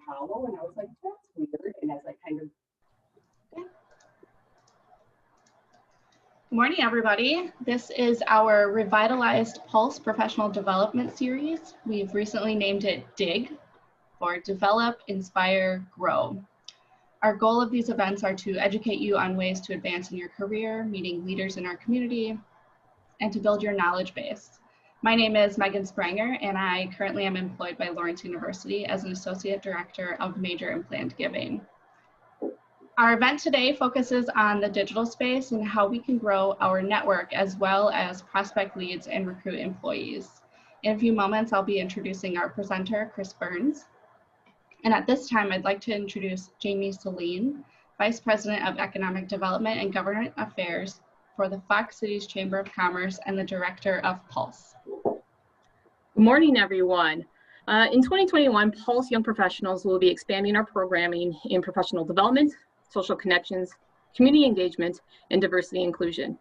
hollow, and I was like, that's weird. And as I kind of Good morning, everybody. This is our revitalized Pulse Professional Development Series. We've recently named it DIG, for Develop, Inspire, Grow. Our goal of these events are to educate you on ways to advance in your career, meeting leaders in our community, and to build your knowledge base. My name is Megan Spranger, and I currently am employed by Lawrence University as an Associate Director of Major and Planned Giving. Our event today focuses on the digital space and how we can grow our network as well as prospect leads and recruit employees. In a few moments, I'll be introducing our presenter, Chris Burns. And at this time, I'd like to introduce Jamie Celine, Vice President of Economic Development and Government Affairs for the Fox Cities Chamber of Commerce and the Director of Pulse. Good morning, everyone. In 2021, Pulse Young Professionals will be expanding our programming in professional development, social connections, community engagement, and diversity inclusion.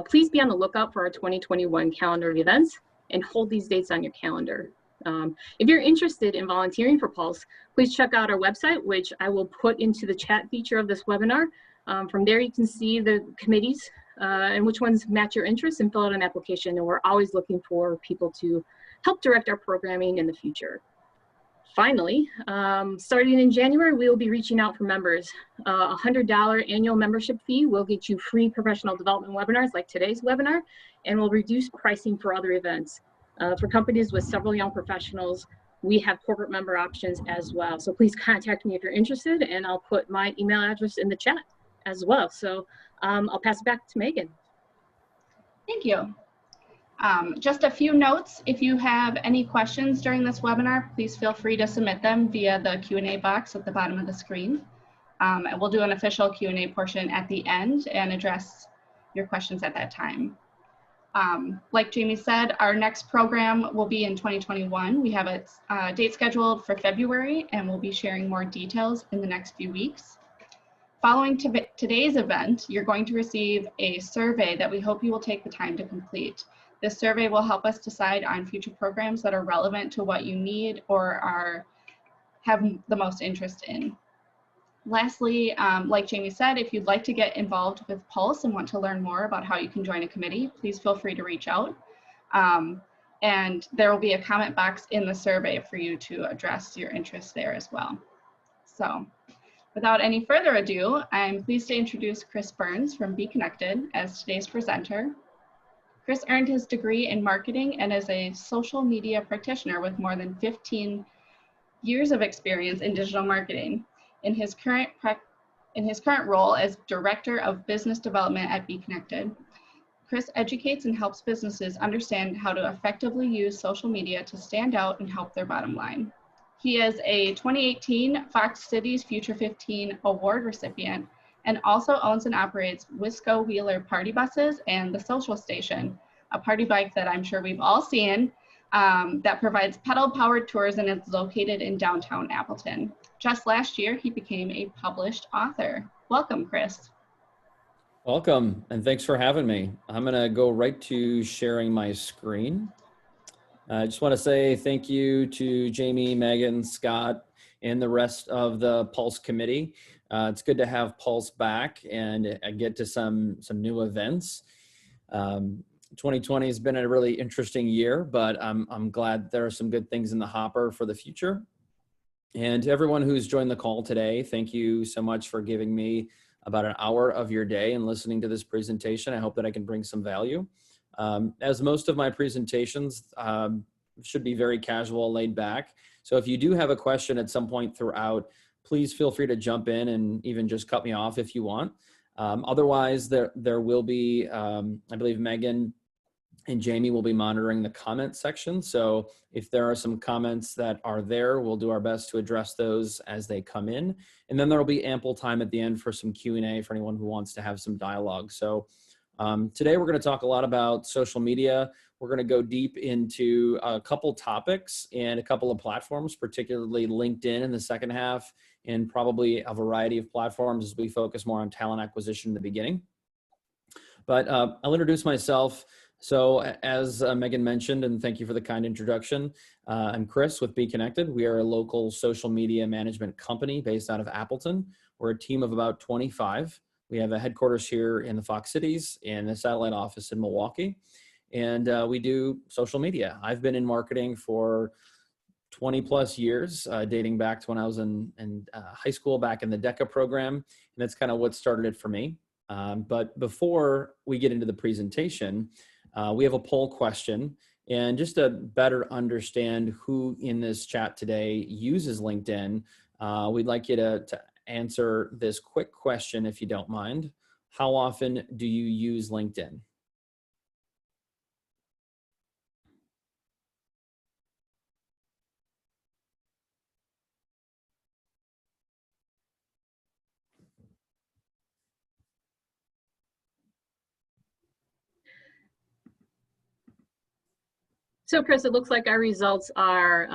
Please be on the lookout for our 2021 calendar of events and hold these dates on your calendar. If you're interested in volunteering for Pulse, please check out our website, which I will put into the chat feature of this webinar. From there, you can see the committees and which ones match your interests and fill out an application. And we're always looking for people to help direct our programming in the future. Finally, starting in January, we will be reaching out for members. A $100 annual membership fee will get you free professional development webinars like today's webinar, and will reduce pricing for other events. For companies with several young professionals, we have corporate member options as well. So please contact me if you're interested, and I'll put my email address in the chat as well. So I'll pass it back to Megan. Thank you. Just a few notes. If you have any questions during this webinar, please feel free to submit them via the Q&A box at the bottom of the screen. And we'll do an official Q&A portion at the end and address your questions at that time. Like Jamie said, our next program will be in 2021. We have a date scheduled for February, and we'll be sharing more details in the next few weeks. Following today's event, you're going to receive a survey that we hope you will take the time to complete. This survey will help us decide on future programs that are relevant to what you need or have the most interest in. Lastly, like Jamie said, if you'd like to get involved with Pulse and want to learn more about how you can join a committee, please feel free to reach out. And there will be a comment box in the survey for you to address your interests there as well. So without any further ado, I'm pleased to introduce Chris Burns from BConnected as today's presenter. Chris earned his degree in marketing and is a social media practitioner with more than 15 years of experience in digital marketing. In his current role as Director of Business Development at BConnected, Chris educates and helps businesses understand how to effectively use social media to stand out and help their bottom line. He is a 2018 Fox Cities Future 15 Award recipient and also owns and operates Wisco Wheeler party buses and the Social Station, a party bike that I'm sure we've all seen that provides pedal-powered tours, and it's located in downtown Appleton. Just last year, he became a published author. Welcome, Chris. Welcome, and thanks for having me. I'm gonna go right to sharing my screen. I just wanna say thank you to Jamie, Megan, Scott, and the rest of the Pulse committee. It's good to have Pulse back and get to some new events. 2020 has been a really interesting year, but I'm glad there are some good things in the hopper for the future. And to everyone who's joined the call today, thank you so much for giving me about an hour of your day and listening to this presentation. I hope that I can bring some value. As most of my presentations should be very casual, laid back. So if you do have a question at some point throughout, please feel free to jump in and even just cut me off if you want. Otherwise, there will be, I believe Megan and Jamie will be monitoring the comment section. So if there are some comments that are there, we'll do our best to address those as they come in. And then there'll be ample time at the end for some Q&A for anyone who wants to have some dialogue. So today we're going to talk a lot about social media. We're going to go deep into a couple topics and a couple of platforms, particularly LinkedIn in the second half, and probably a variety of platforms as we focus more on talent acquisition in the beginning. But I'll introduce myself. So as Megan mentioned, and thank you for the kind introduction, I'm Chris with BConnected. We are a local social media management company based out of Appleton. We're a team of about 25. We have a headquarters here in the Fox Cities and a satellite office in Milwaukee. And we do social media. I've been in marketing for 20 plus years, dating back to when I was in high school back in the DECA program. And that's kind of what started it for me. But before we get into the presentation, we have a poll question. And just to better understand who in this chat today uses LinkedIn, we'd like you to answer this quick question, if you don't mind. How often do you use LinkedIn? So Chris, it looks like our results are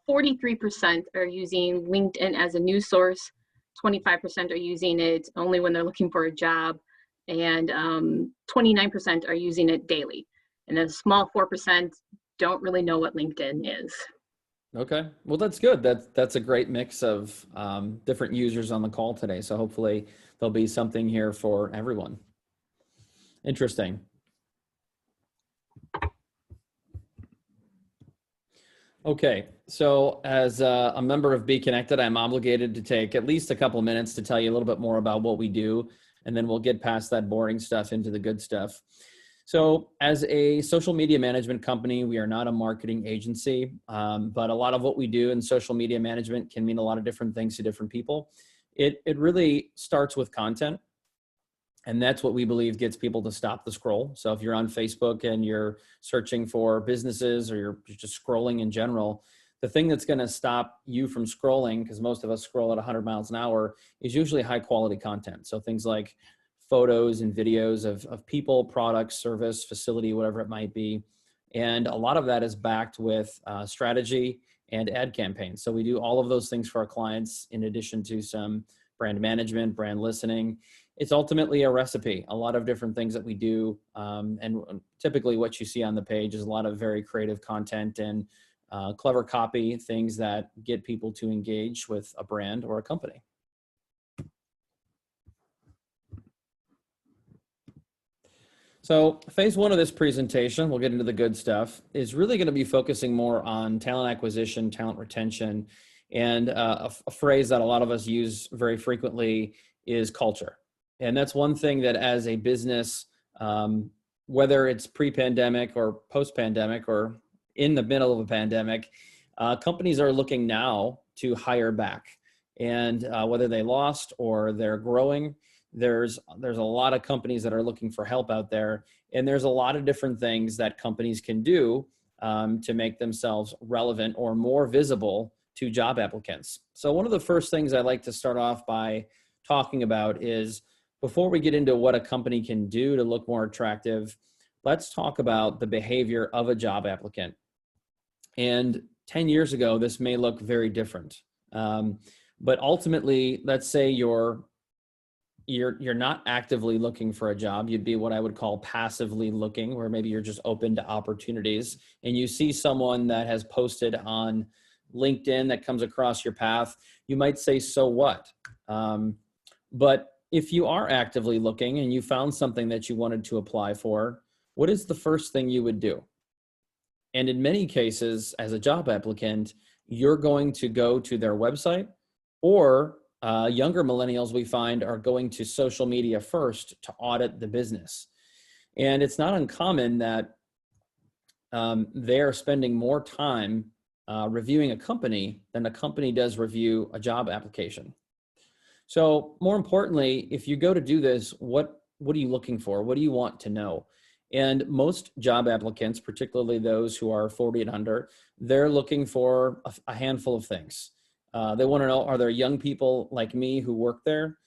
43% are using LinkedIn as a news source, 25% are using it only when they're looking for a job, and 29% are using it daily. And a small 4% don't really know what LinkedIn is. Okay, well, that's good. That's a great mix of different users on the call today. So hopefully there'll be something here for everyone. Interesting. Okay, so as a member of BConnected, I'm obligated to take at least a couple of minutes to tell you a little bit more about what we do, and then we'll get past that boring stuff into the good stuff. So as a social media management company, we are not a marketing agency, but a lot of what we do in social media management can mean a lot of different things to different people. It really starts with content. And that's what we believe gets people to stop the scroll. So if you're on Facebook and you're searching for businesses or you're just scrolling in general, the thing that's going to stop you from scrolling, because most of us scroll at 100 miles an hour, is usually high quality content. So things like photos and videos of people, products, service, facility, whatever it might be. And a lot of that is backed with strategy and ad campaigns. So we do all of those things for our clients in addition to some brand management, brand listening. It's ultimately a recipe, a lot of different things that we do. And typically what you see on the page is a lot of very creative content and clever copy, things that get people to engage with a brand or a company. So phase one of this presentation, we'll get into the good stuff, is really going to be focusing more on talent acquisition, talent retention, and a phrase that a lot of us use very frequently is culture. And that's one thing that as a business, whether it's pre-pandemic or post-pandemic or in the middle of a pandemic, companies are looking now to hire back. And whether they lost or they're growing, there's a lot of companies that are looking for help out there. And there's a lot of different things that companies can do to make themselves relevant or more visible to job applicants. So one of the first things I like to start off by talking about is, before we get into what a company can do to look more attractive, let's talk about the behavior of a job applicant. And 10 years ago, this may look very different. But ultimately, let's say you're not actively looking for a job. You'd be what I would call passively looking, where maybe you're just open to opportunities and you see someone that has posted on LinkedIn that comes across your path. You might say, so what? But if you are actively looking and you found something that you wanted to apply for, what is the first thing you would do? And in many cases, as a job applicant, you're going to go to their website, or younger millennials we find are going to social media first to audit the business. And it's not uncommon that they're spending more time reviewing a company than a company does review a job application. So more importantly, if you go to do this, what are you looking for? What do you want to know? And most job applicants, particularly those who are 40 and under, they're looking for a handful of things. They want to know, are there young people like me who work there?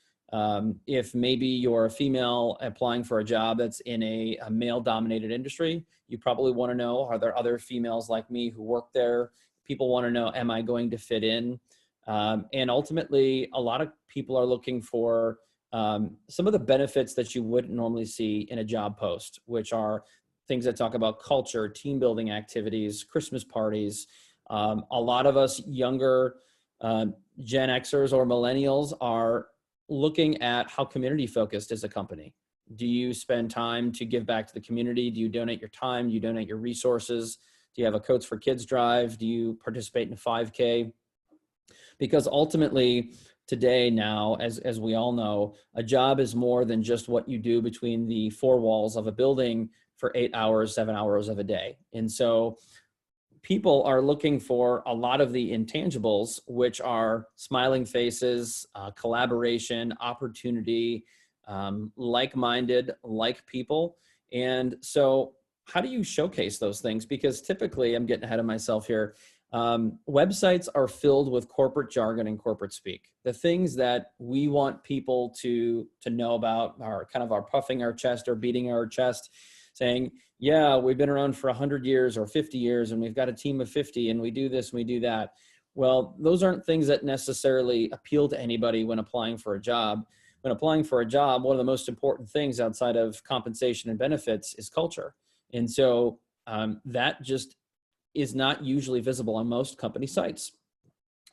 If maybe you're a female applying for a job that's in a male-dominated industry, you probably want to know, are there other females like me who work there? People want to know, am I going to fit in? And ultimately, a lot of people are looking for some of the benefits that you wouldn't normally see in a job post, which are things that talk about culture, team building activities, Christmas parties. A lot of us younger Gen Xers or millennials are looking at how community focused is a company. Do you spend time to give back to the community? Do you donate your time? Do you donate your resources? Do you have a Coats for Kids drive? Do you participate in a 5K? Because ultimately, today now, as we all know, a job is more than just what you do between the four walls of a building for 8 hours, 7 hours of a day. And so people are looking for a lot of the intangibles, which are smiling faces, collaboration, opportunity, like-minded, like people. And so how do you showcase those things? Because typically, I'm getting ahead of myself here, websites are filled with corporate jargon and corporate speak. The things that we want people to know about are kind of our puffing our chest or beating our chest, saying, yeah, we've been around for 100 years or 50 years, and we've got a team of 50, and we do this and we do that. Well, those aren't things that necessarily appeal to anybody when applying for a job. When applying for a job, one of the most important things outside of compensation and benefits is culture. And so that just is not usually visible on most company sites,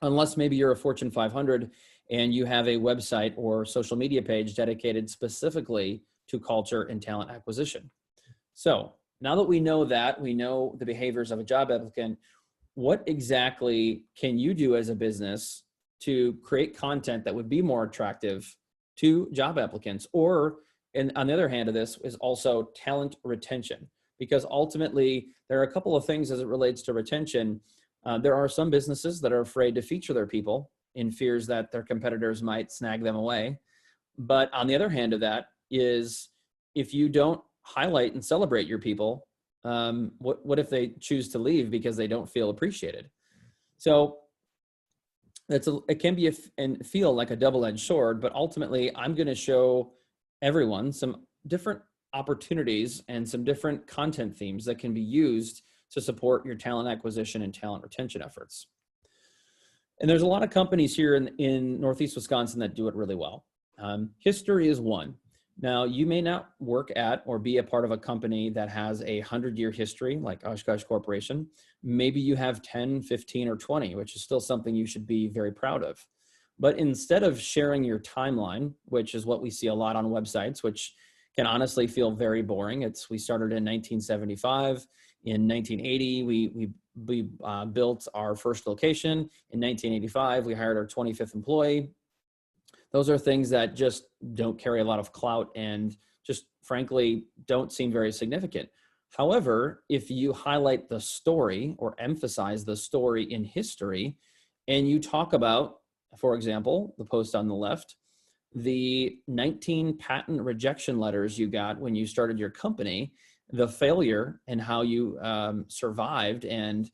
unless maybe you're a Fortune 500 and you have a website or social media page dedicated specifically to culture and talent acquisition. So now that we know that, we know the behaviors of a job applicant, what exactly can you do as a business to create content that would be more attractive to job applicants? Or, and on the other hand of this is also talent retention, because ultimately there are a couple of things as it relates to retention. There are some businesses that are afraid to feature their people in fears that their competitors might snag them away. But on the other hand of that is, if you don't highlight and celebrate your people, what if they choose to leave because they don't feel appreciated? So it can be and feel like a double-edged sword, but ultimately I'm going to show everyone some different opportunities and some different content themes that can be used to support your talent acquisition and talent retention efforts. And there's a lot of companies here in Northeast Wisconsin that do it really well. History is one. Now, you may not work at or be a part of a company that has a 100-year history like Oshkosh Corporation. Maybe you have 10, 15, or 20, which is still something you should be very proud of. But instead of sharing your timeline, which is what we see a lot on websites, which can honestly feel very boring. We started in 1975. In 1980, we built our first location. In 1985, we hired our 25th employee. Those are things that just don't carry a lot of clout and just frankly don't seem very significant. However, if you highlight the story or emphasize the story in history, and you talk about, for example, the post on the left, the 19 patent rejection letters you got when you started your company, the failure and how you survived and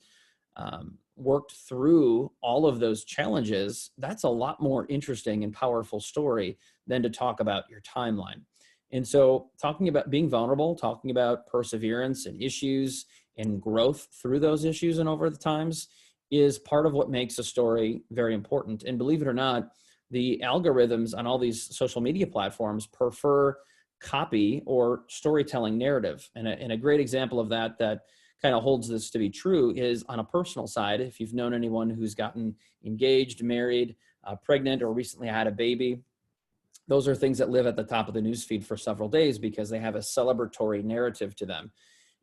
worked through all of those challenges, that's a lot more interesting and powerful story than to talk about your timeline. And so talking about being vulnerable, talking about perseverance and issues and growth through those issues and over the times is part of what makes a story very important. And believe it or not, the algorithms on all these social media platforms prefer copy or storytelling narrative. And a great example of that kind of holds this to be true is on a personal side. If you've known anyone who's gotten engaged, married, pregnant, or recently had a baby, those are things that live at the top of the newsfeed for several days because they have a celebratory narrative to them.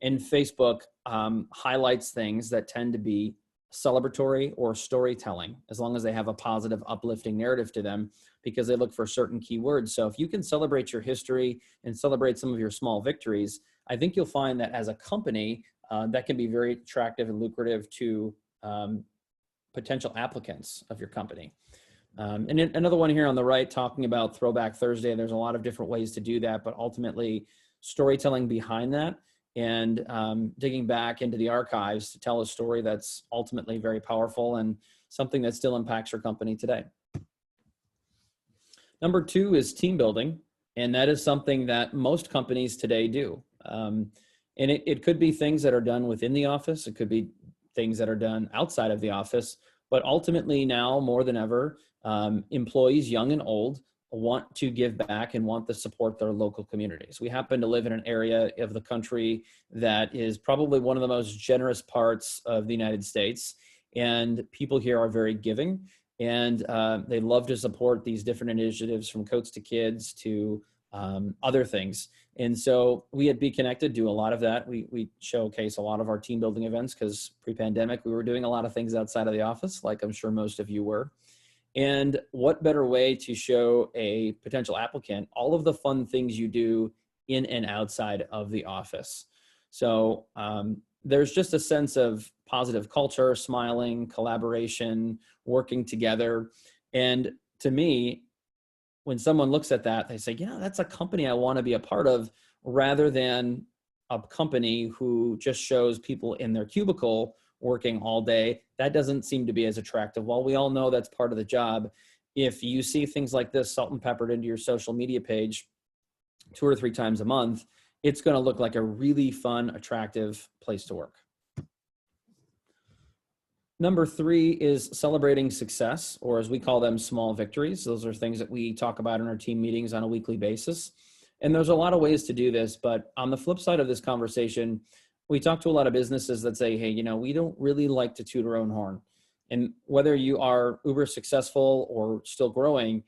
And Facebook highlights things that tend to be celebratory or storytelling, as long as they have a positive, uplifting narrative to them, because they look for certain keywords. So if you can celebrate your history and celebrate some of your small victories, I think you'll find that as a company, that can be very attractive and lucrative to potential applicants of your company. And another one here on the right, talking about Throwback Thursday. There's a lot of different ways to do that, but ultimately storytelling behind that and digging back into the archives to tell a story that's ultimately very powerful and something that still impacts your company today. Number two is team building, and that is something that most companies today do. And it could be things that are done within the office. It could be things that are done outside of the office, but ultimately now more than ever, employees, young and old, want to give back and want to support their local communities. We happen to live in an area of the country that is probably one of the most generous parts of the United States, and people here are very giving, and they love to support these different initiatives, from Coats to Kids to other things. And so we at BConnected do a lot of that. We showcase a lot of our team building events, because pre-pandemic we were doing a lot of things outside of the office, like I'm sure most of you were. And what better way to show a potential applicant all of the fun things you do in and outside of the office. So there's just a sense of positive culture, smiling, collaboration, working together. And to me, when someone looks at that, they say, yeah, that's a company I want to be a part of, rather than a company who just shows people in their cubicle working all day. That doesn't seem to be as attractive. While we all know that's part of the job, if you see things like this salt and peppered into your social media page 2 or 3 times a month, it's going to look like a really fun, attractive place to work. Number 3 is celebrating success, or as we call them, small victories. Those are things that we talk about in our team meetings on a weekly basis. And there's a lot of ways to do this, but on the flip side of this conversation, we talk to a lot of businesses that say, hey, you know, we don't really like to toot our own horn. And whether you are uber successful or still growing,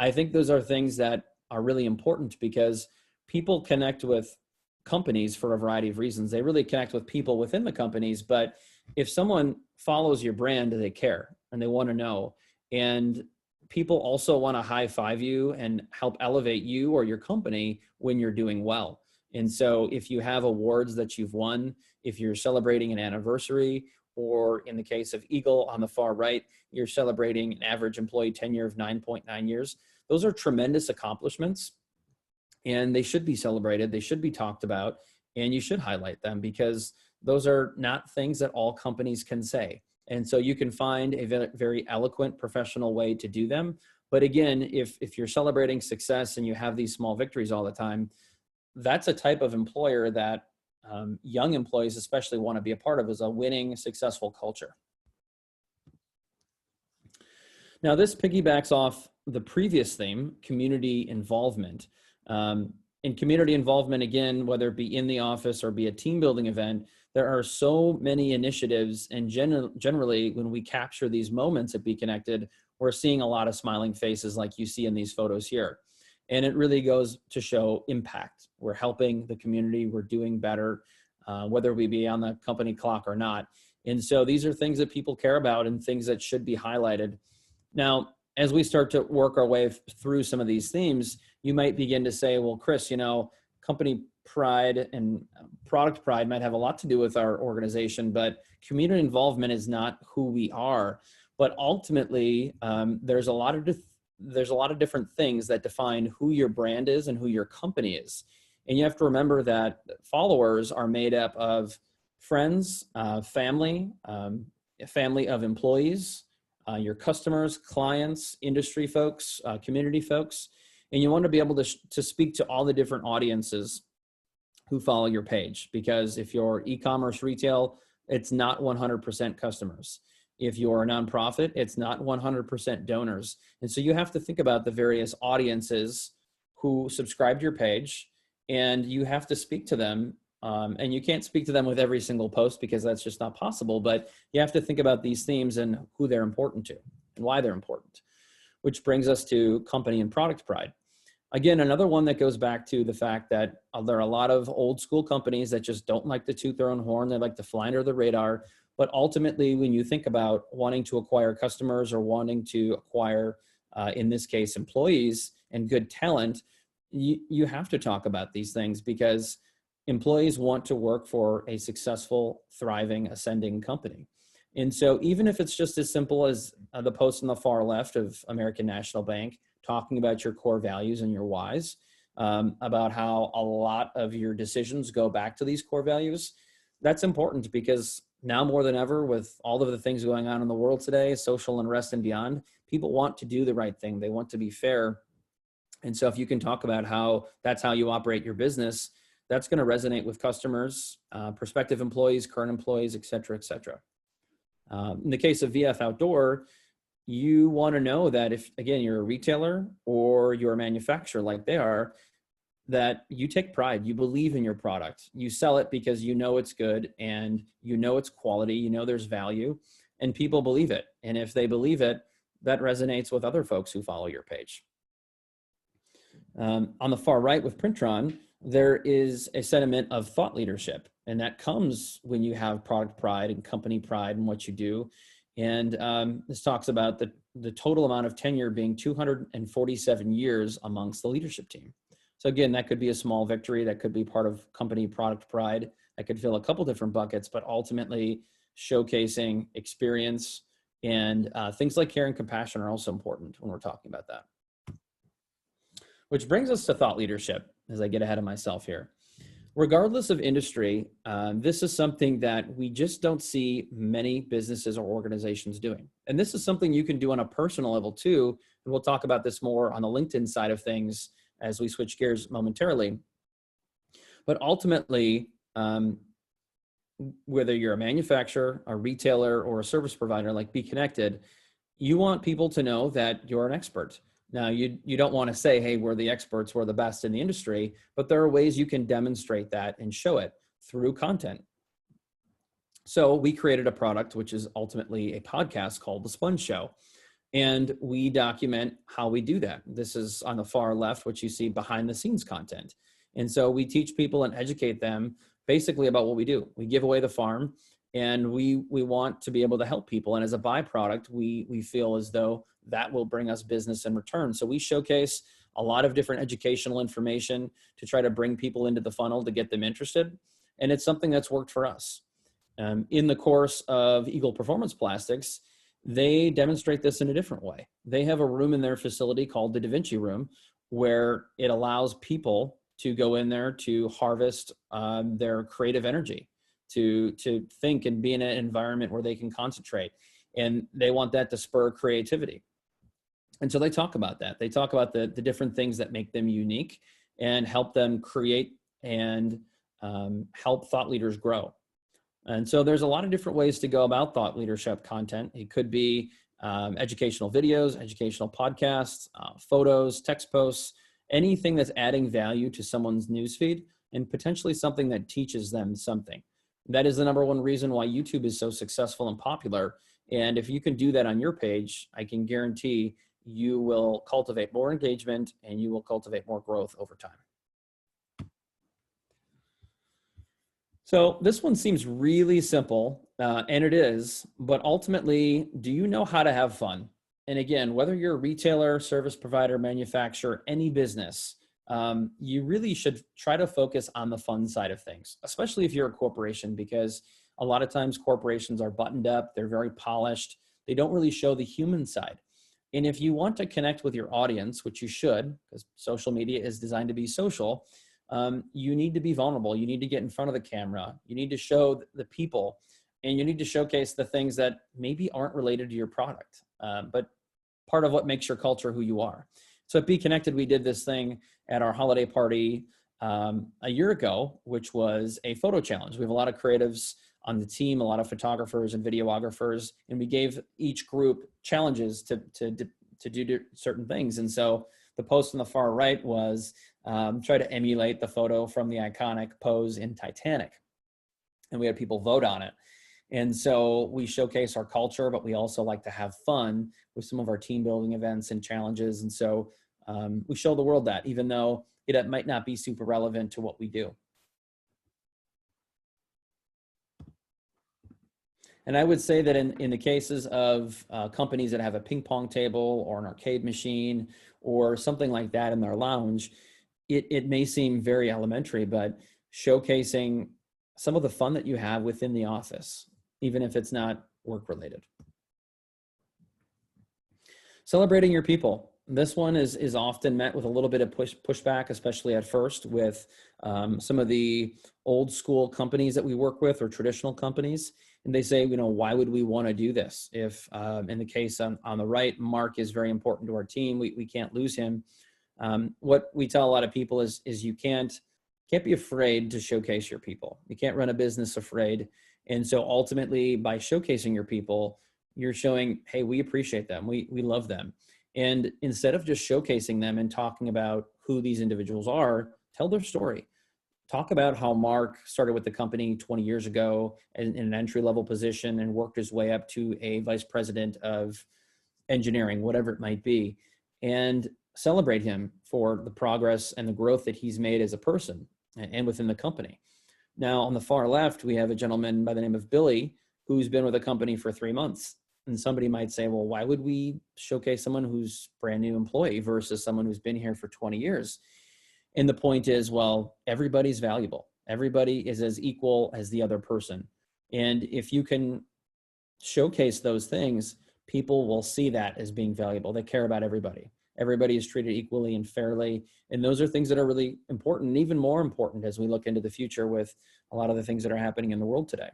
I think those are things that are really important, because people connect with companies for a variety of reasons. They really connect with people within the companies, but if someone follows your brand, they care and they want to know. And people also want to high five you and help elevate you or your company when you're doing well. And so if you have awards that you've won, if you're celebrating an anniversary, or in the case of Eagle on the far right, you're celebrating an average employee tenure of 9.9 years, those are tremendous accomplishments, and they should be celebrated. They should be talked about, and you should highlight them, because those are not things that all companies can say. And so you can find a very eloquent, professional way to do them. But again, if you're celebrating success and you have these small victories all the time, that's a type of employer that young employees especially want to be a part of, is a winning, successful culture. Now, this piggybacks off the previous theme, community involvement. In community involvement, again, whether it be in the office or be a team building event, there are so many initiatives, and generally when we capture these moments at BConnected, we're seeing a lot of smiling faces like you see in these photos here. And it really goes to show impact. We're helping the community, we're doing better, whether we be on the company clock or not. And so these are things that people care about and things that should be highlighted. Now, as we start to work our way through some of these themes, you might begin to say, well, Chris, you know, company pride and product pride might have a lot to do with our organization, but community involvement is not who we are. But ultimately, there's a lot of different things that define who your brand is and who your company is. And you have to remember that followers are made up of friends, family, family of employees, your customers, clients, industry folks, community folks. And you want to be able to speak to all the different audiences who follow your page, because if you're e-commerce retail, it's not 100% customers. If you're a nonprofit, it's not 100% donors. And so you have to think about the various audiences who subscribe to your page, and you have to speak to them. And you can't speak to them with every single post, because that's just not possible, but you have to think about these themes and who they're important to and why they're important, which brings us to company and product pride. Again, another one that goes back to the fact that there are a lot of old school companies that just don't like to toot their own horn. They like to fly under the radar. But ultimately, when you think about wanting to acquire customers or wanting to acquire, in this case, employees and good talent, you have to talk about these things, because employees want to work for a successful, thriving, ascending company. And so even if it's just as simple as the post on the far left of American National Bank, talking about your core values and your whys, about how a lot of your decisions go back to these core values, that's important, because now more than ever, with all of the things going on in the world today, social unrest and beyond, people want to do the right thing. They want to be fair. And so if you can talk about how that's how you operate your business, that's going to resonate with customers, prospective employees, current employees, et cetera, et cetera. In the case of VF Outdoor, you want to know that if, again, you're a retailer or you're a manufacturer like they are, that you take pride, you believe in your product, you sell it because you know it's good and you know it's quality, you know there's value, and people believe it. And if they believe it, that resonates with other folks who follow your page. On the far right with Printron, there is a sentiment of thought leadership, and that comes when you have product pride and company pride in what you do. And this talks about the total amount of tenure being 247 years amongst the leadership team. So again, that could be a small victory. That could be part of company product pride. That could fill a couple different buckets, but ultimately showcasing experience and things like care and compassion are also important when we're talking about that. Which brings us to thought leadership as I get ahead of myself here. Regardless of industry, this is something that we just don't see many businesses or organizations doing. And this is something you can do on a personal level too. And we'll talk about this more on the LinkedIn side of things as we switch gears momentarily. But ultimately, whether you're a manufacturer, a retailer, or a service provider like BConnected, you want people to know that you're an expert. Now, you don't want to say, hey, we're the experts, we're the best in the industry, but there are ways you can demonstrate that and show it through content. So we created a product, which is ultimately a podcast called The Sponge Show. And we document how we do that. This is on the far left, which you see behind the scenes content. And so we teach people and educate them basically about what we do. We give away the farm, and we want to be able to help people. And as a byproduct, we feel as though that will bring us business in return. So we showcase a lot of different educational information to try to bring people into the funnel to get them interested. And it's something that's worked for us. In the course of Eagle Performance Plastics, they demonstrate this in a different way. They have a room in their facility called the Da Vinci Room, where it allows people to go in there to harvest their creative energy, to think and be in an environment where they can concentrate. And they want that to spur creativity. And so they talk about that. They talk about the different things that make them unique and help them create and help thought leaders grow. And so there's a lot of different ways to go about thought leadership content. It could be educational videos, educational podcasts, photos, text posts, anything that's adding value to someone's newsfeed and potentially something that teaches them something. That is the number one reason why YouTube is so successful and popular. And if you can do that on your page, I can guarantee you will cultivate more engagement and you will cultivate more growth over time. So this one seems really simple, and it is, but ultimately, do you know how to have fun? And again, whether you're a retailer, service provider, manufacturer, any business, you really should try to focus on the fun side of things, especially if you're a corporation, because a lot of times corporations are buttoned up, they're very polished, they don't really show the human side. And if you want to connect with your audience, which you should, because social media is designed to be social, you need to be vulnerable. You need to get in front of the camera. You need to show the people, and you need to showcase the things that maybe aren't related to your product, but part of what makes your culture who you are. So at BConnected, we did this thing at our holiday party a year ago, which was a photo challenge. We have a lot of creatives on the team, a lot of photographers and videographers, and we gave each group challenges to do certain things. And so the post on the far right was try to emulate the photo from the iconic pose in Titanic. And we had people vote on it. And so we showcase our culture, but we also like to have fun with some of our team building events and challenges. And so we show the world that, even though it might not be super relevant to what we do. And I would say that in the cases of companies that have a ping pong table or an arcade machine or something like that in their lounge, it may seem very elementary, but showcasing some of the fun that you have within the office, even if it's not work related. Celebrating your people. This one is often met with a little bit of pushback, especially at first with some of the old school companies that we work with or traditional companies. And they say, you know, why would we want to do this? If in the case on the right, Mark is very important to our team. We can't lose him. What we tell a lot of people is you can't be afraid to showcase your people. You can't run a business afraid. And so ultimately by showcasing your people, you're showing, hey, we appreciate them, we love them. And instead of just showcasing them and talking about who these individuals are, tell their story. Talk about how Mark started with the company 20 years ago in an entry-level position and worked his way up to a vice president of engineering, whatever it might be, and celebrate him for the progress and the growth that he's made as a person and within the company. Now, on the far left, we have a gentleman by the name of Billy, who's been with the company for 3 months. And somebody might say, well, why would we showcase someone who's brand new employee versus someone who's been here for 20 years? And the point is, well, everybody's valuable. Everybody is as equal as the other person. And if you can showcase those things, people will see that as being valuable. They care about everybody. Everybody is treated equally and fairly. And those are things that are really important, and even more important as we look into the future with a lot of the things that are happening in the world today.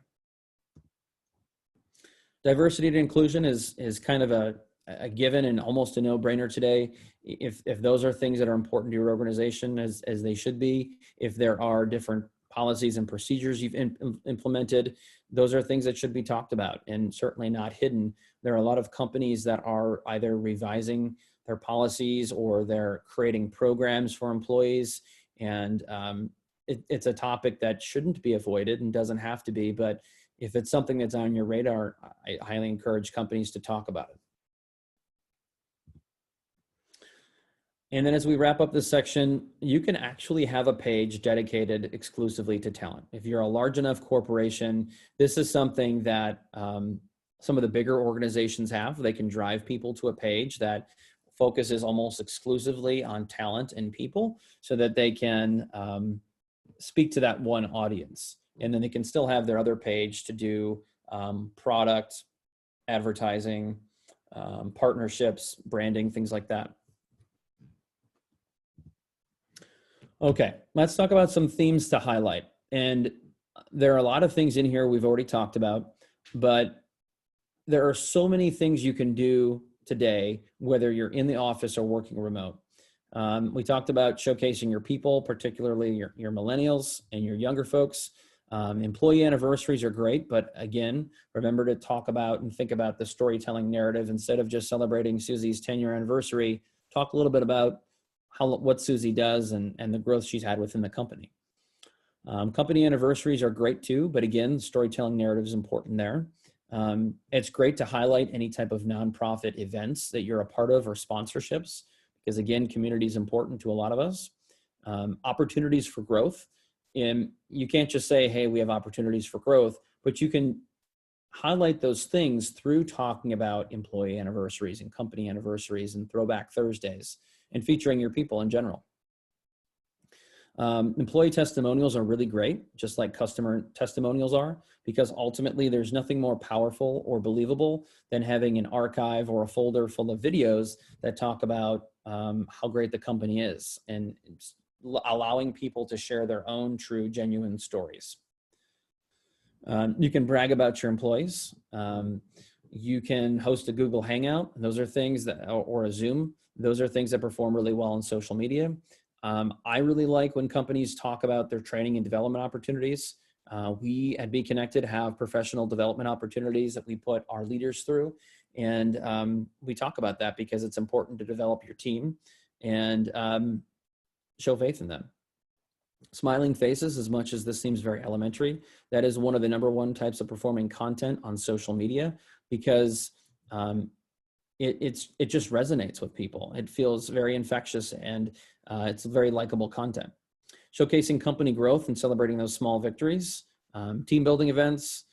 Diversity and inclusion is kind of a given and almost a no-brainer today. If those are things that are important to your organization as they should be, if there are different policies and procedures you've implemented, those are things that should be talked about and certainly not hidden. There are a lot of companies that are either revising their policies or they're creating programs for employees. And it's a topic that shouldn't be avoided and doesn't have to be, but if it's something that's on your radar, I highly encourage companies to talk about it. And then as we wrap up this section, you can actually have a page dedicated exclusively to talent. If you're a large enough corporation, this is something that some of the bigger organizations have. They can drive people to a page that focuses almost exclusively on talent and people so that they can speak to that one audience. And then they can still have their other page to do product, advertising, partnerships, branding, things like that. Okay, let's talk about some themes to highlight. And there are a lot of things in here we've already talked about, but there are so many things you can do today, whether you're in the office or working remote. We talked about showcasing your people, particularly your millennials and your younger folks. Employee anniversaries are great, but again, remember to talk about and think about the storytelling narrative. Instead of just celebrating Susie's 10-year anniversary, talk a little bit about what Susie does and the growth she's had within the company. Company anniversaries are great too, but again, storytelling narrative is important there. It's great to highlight any type of nonprofit events that you're a part of or sponsorships, because again, community is important to a lot of us. Opportunities for growth. And you can't just say, hey, we have opportunities for growth, but you can highlight those things through talking about employee anniversaries and company anniversaries and throwback Thursdays and featuring your people in general. Employee testimonials are really great, just like customer testimonials are, because ultimately there's nothing more powerful or believable than having an archive or a folder full of videos that talk about how great the company is and allowing people to share their own true, genuine stories. You can brag about your employees. You can host a Google Hangout. Those are things that, or a Zoom. Those are things that perform really well on social media. I really like when companies talk about their training and development opportunities. We at BConnected have professional development opportunities that we put our leaders through. And we talk about that because it's important to develop your team and show faith in them. Smiling faces, as much as this seems very elementary, that is one of the #1 types of performing content on social media because it just resonates with people. It feels very infectious and it's very likable content. Showcasing company growth and celebrating those small victories, team building events,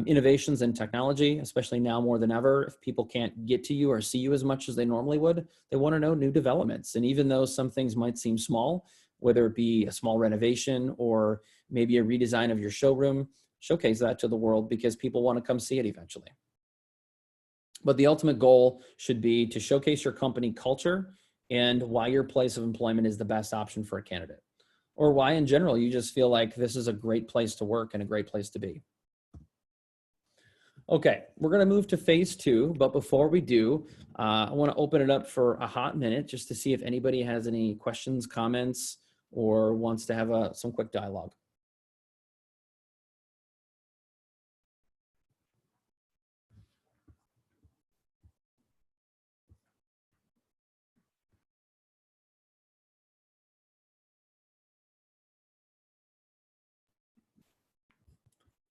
innovations in technology, especially now more than ever. If people can't get to you or see you as much as they normally would, they want to know new developments. And even though some things might seem small, whether it be a small renovation or maybe a redesign of your showroom, showcase that to the world because people want to come see it eventually. But the ultimate goal should be to showcase your company culture and why your place of employment is the best option for a candidate, or why in general you just feel like this is a great place to work and a great place to be. Okay, we're going to move to phase 2, but before we do, I want to open it up for a hot minute just to see if anybody has any questions, comments, or wants to have some quick dialogue.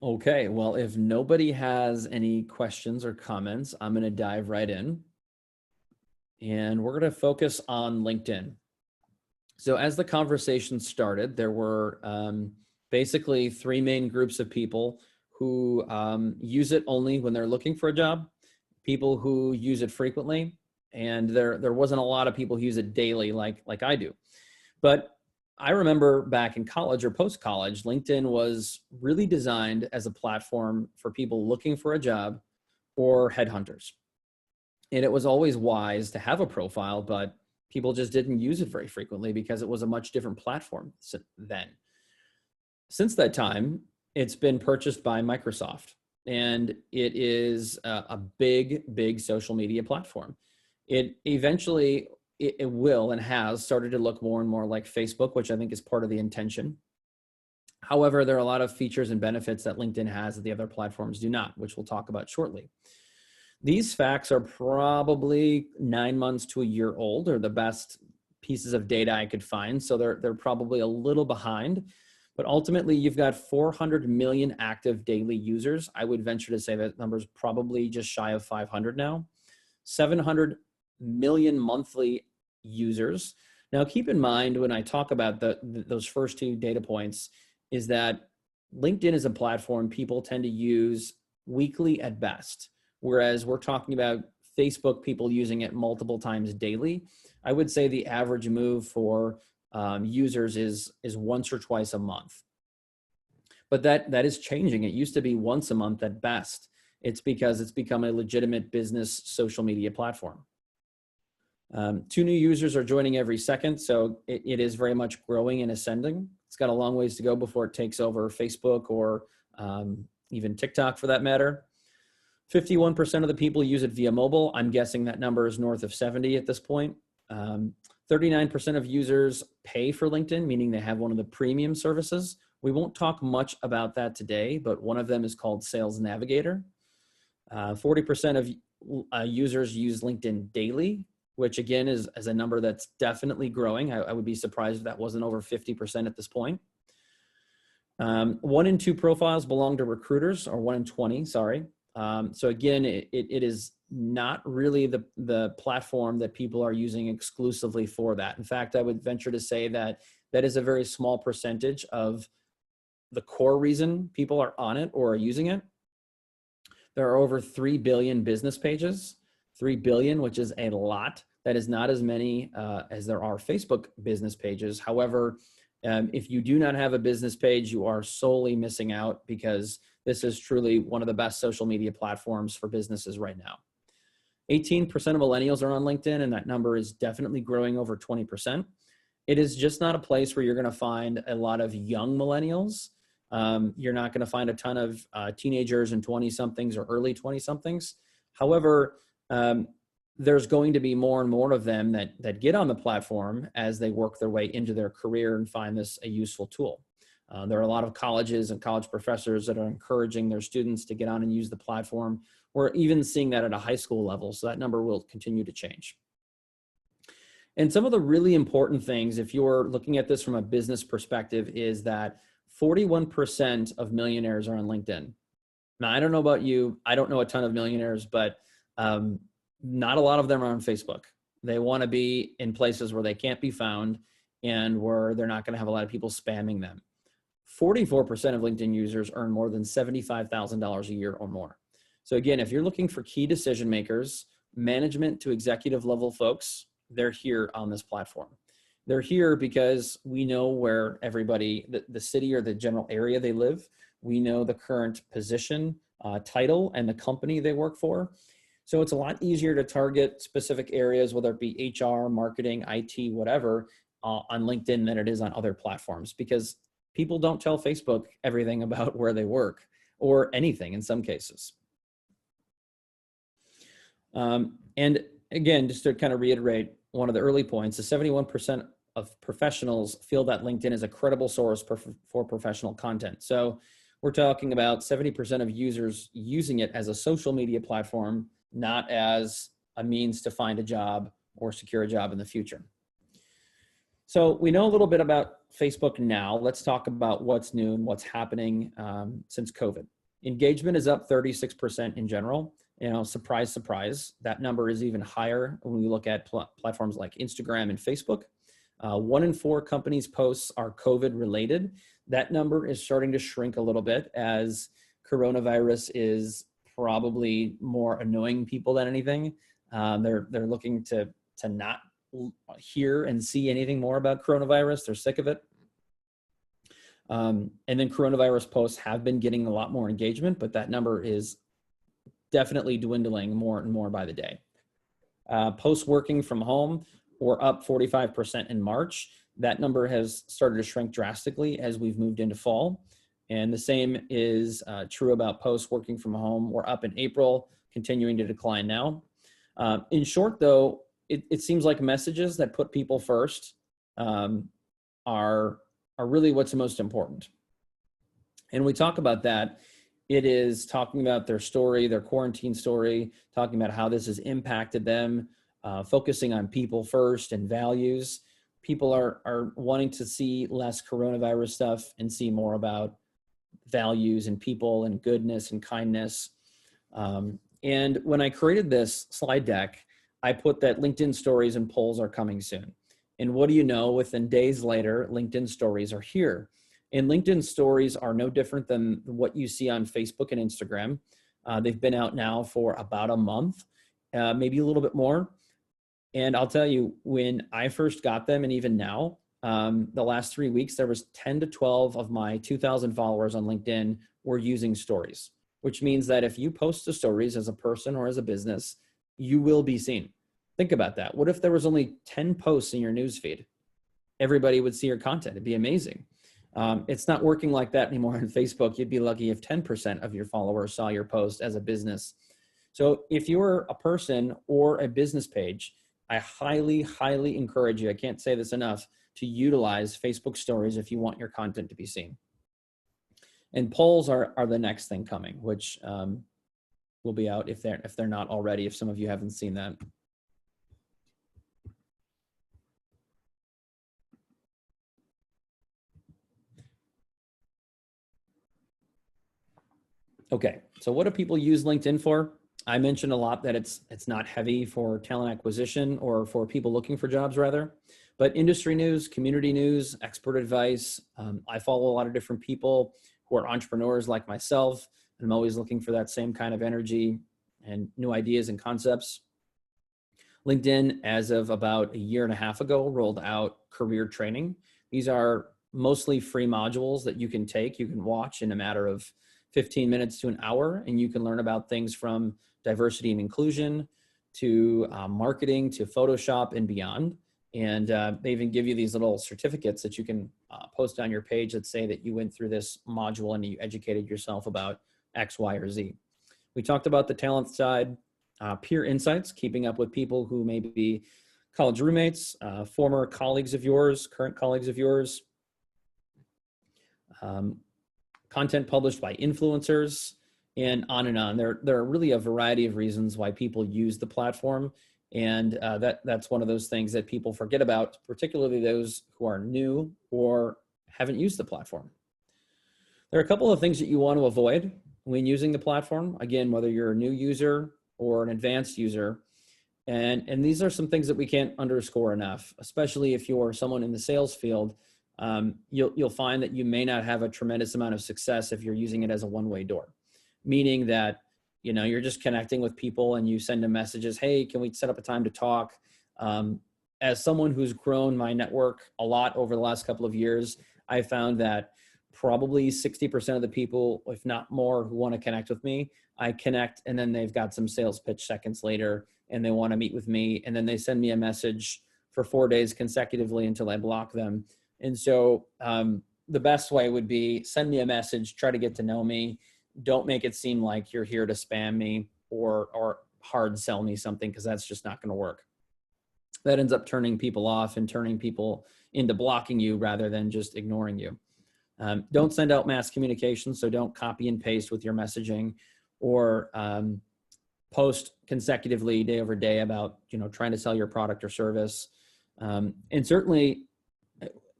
Okay, well, if nobody has any questions or comments, I'm going to dive right in. And we're going to focus on LinkedIn. So as the conversation started, there were basically three main groups of people who use it only when they're looking for a job, people who use it frequently, and there wasn't a lot of people who use it daily like I do. But I remember back in college or post-college, LinkedIn was really designed as a platform for people looking for a job or headhunters. And it was always wise to have a profile, but people just didn't use it very frequently because it was a much different platform then. Since that time, it's been purchased by Microsoft, and it is a big social media platform. It eventually, it will and has started to look more and more like Facebook, which I think is part of the intention. However, there are a lot of features and benefits that LinkedIn has that the other platforms do not, which we'll talk about shortly. These facts are probably 9 months to a year old, or the best pieces of data I could find. So they're probably a little behind, but ultimately you've got 400 million active daily users. I would venture to say that number's probably just shy of 500 now. 700 million monthly users. Now, keep in mind when I talk about those first two data points is that LinkedIn is a platform people tend to use weekly at best. Whereas we're talking about Facebook people using it multiple times daily. I would say the average move for users is once or twice a month. But that is changing. It used to be once a month at best. It's because it's become a legitimate business social media platform. 2 new users are joining every second, so it is very much growing and ascending. It's got a long ways to go before it takes over Facebook or even TikTok for that matter. 51% of the people use it via mobile. I'm guessing that number is north of 70 at this point. 39% of users pay for LinkedIn, meaning they have one of the premium services. We won't talk much about that today, but one of them is called Sales Navigator. 40% of users use LinkedIn daily, which again is a number that's definitely growing. I would be surprised if that wasn't over 50% at this point. 1 in 2 profiles belong to recruiters, or 1 in 20, sorry. So again, it is not really the platform that people are using exclusively for that. In fact, I would venture to say that that is a very small percentage of the core reason people are on it or are using it. There are over 3 billion business pages, 3 billion, which is a lot. That is not as many as there are Facebook business pages. However, if you do not have a business page, you are solely missing out, because this is truly one of the best social media platforms for businesses right now. 18% of millennials are on LinkedIn, and that number is definitely growing over 20%. It is just not a place where you're going to find a lot of young millennials. You're not going to find a ton of teenagers and 20-somethings or early 20-somethings. However, there's going to be more and more of them that get on the platform as they work their way into their career and find this a useful tool. There are a lot of colleges and college professors that are encouraging their students to get on and use the platform. We're even seeing that at a high school level, so that number will continue to change. And some of the really important things, if you're looking at this from a business perspective, is that 41% of millionaires are on LinkedIn. Now, I don't know about you. I don't know a ton of millionaires, but not a lot of them are on Facebook. They want to be in places where they can't be found and where they're not going to have a lot of people spamming them. 44% of LinkedIn users earn more than $75,000 a year or more. So again, if you're looking for key decision makers, management to executive level folks, they're here on this platform. They're here because we know where everybody, the city or the general area they live. We know the current position, title, and the company they work for. So it's a lot easier to target specific areas, whether it be HR, marketing, IT, whatever, on LinkedIn than it is on other platforms, because people don't tell Facebook everything about where they work, or anything in some cases. And again, just to kind of reiterate one of the early points, is 71% of professionals feel that LinkedIn is a credible source for professional content. So we're talking about 70% of users using it as a social media platform, not as a means to find a job or secure a job in the future. So we know a little bit about Facebook now. Let's talk about what's new and what's happening since COVID. Engagement is up 36% in general. You know, surprise, surprise. That number is even higher when we look at platforms like Instagram and Facebook. 1 in 4 companies' posts are COVID related. That number is starting to shrink a little bit as coronavirus is probably more annoying people than anything. They're looking to not hear and see anything more about coronavirus. They're sick of it. And then coronavirus posts have been getting a lot more engagement, but that number is definitely dwindling more and more by the day. Posts working from home were up 45% in March. That number has started to shrink drastically as we've moved into fall. And the same is true about posts working from home. We're up in April, continuing to decline now. In short, though, it seems like messages that put people first are really what's most important. And we talk about that. It is talking about their story, their quarantine story, talking about how this has impacted them, focusing on people first and values. People are wanting to see less coronavirus stuff and see more about values and people and goodness and kindness. And when I created this slide deck, I put that LinkedIn stories and polls are coming soon. And what do you know, within days later, LinkedIn stories are here. And LinkedIn stories are no different than what you see on Facebook and Instagram. They've been out now for about a month, maybe a little bit more. And I'll tell you, when I first got them, and even now, the last 3 weeks, there was 10 to 12 of my 2,000 followers on LinkedIn were using stories, which means that if you post the stories as a person or as a business, you will be seen. Think about that. What if there was only 10 posts in your newsfeed? Everybody would see your content. It'd be amazing. It's not working like that anymore on Facebook. You'd be lucky if 10% of your followers saw your post as a business. So if you're a person or a business page, I highly, highly encourage you, I can't say this enough, to utilize Facebook stories if you want your content to be seen. And polls are the next thing coming, which will be out if they're not already, if some of you haven't seen that. Okay, so what do people use LinkedIn for? I mentioned a lot that it's not heavy for talent acquisition or for people looking for jobs rather, but industry news, community news, expert advice. I follow a lot of different people who are entrepreneurs like myself, and I'm always looking for that same kind of energy and new ideas and concepts. LinkedIn, as of about a year and a half ago, rolled out career training. These are mostly free modules that you can take, you can watch in a matter of 15 minutes to an hour, and you can learn about things from diversity and inclusion to marketing to Photoshop and beyond. And they even give you these little certificates that you can post on your page that say that you went through this module and you educated yourself about X, Y, or Z. We talked about the talent side, peer insights, keeping up with people who may be college roommates, former colleagues of yours, current colleagues of yours, content published by influencers, and on and on. There are really a variety of reasons why people use the platform. And that's one of those things that people forget about, particularly those who are new or haven't used the platform. There are a couple of things that you want to avoid when using the platform. Again, whether you're a new user or an advanced user. And these are some things that we can't underscore enough, especially if you're someone in the sales field. You'll find that you may not have a tremendous amount of success if you're using it as a one-way door, meaning that, you know, you're just connecting with people and you send them messages, hey, can we set up a time to talk? As someone who's grown my network a lot over the last couple of years, I found that probably 60% of the people, if not more, who want to connect with me, I connect, and then they've got some sales pitch seconds later and they want to meet with me, and then they send me a message for 4 days consecutively until I block them. And so the best way would be send me a message, try to get to know me. Don't make it seem like you're here to spam me or hard sell me something, because that's just not going to work. That ends up turning people off and turning people into blocking you rather than just ignoring you. Don't send out mass communication, so don't copy and paste with your messaging, or post consecutively day over day about, you know, trying to sell your product or service. And certainly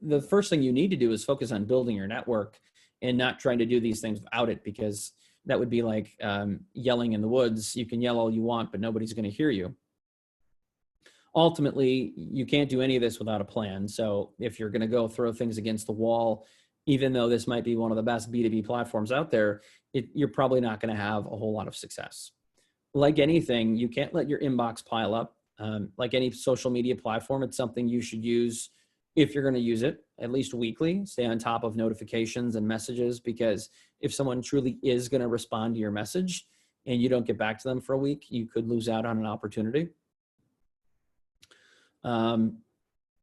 the first thing you need to do is focus on building your network and not trying to do these things without it, because that would be like yelling in the woods. You can yell all you want, but nobody's going to hear you. Ultimately, you can't do any of this without a plan. So if you're going to go throw things against the wall, even though this might be one of the best B2B platforms out there, you're probably not going to have a whole lot of success. Like anything, you can't let your inbox pile up. Like any social media platform, it's something you should use if you're going to use it, at least weekly. Stay on top of notifications and messages, because if someone truly is going to respond to your message and you don't get back to them for a week, you could lose out on an opportunity. You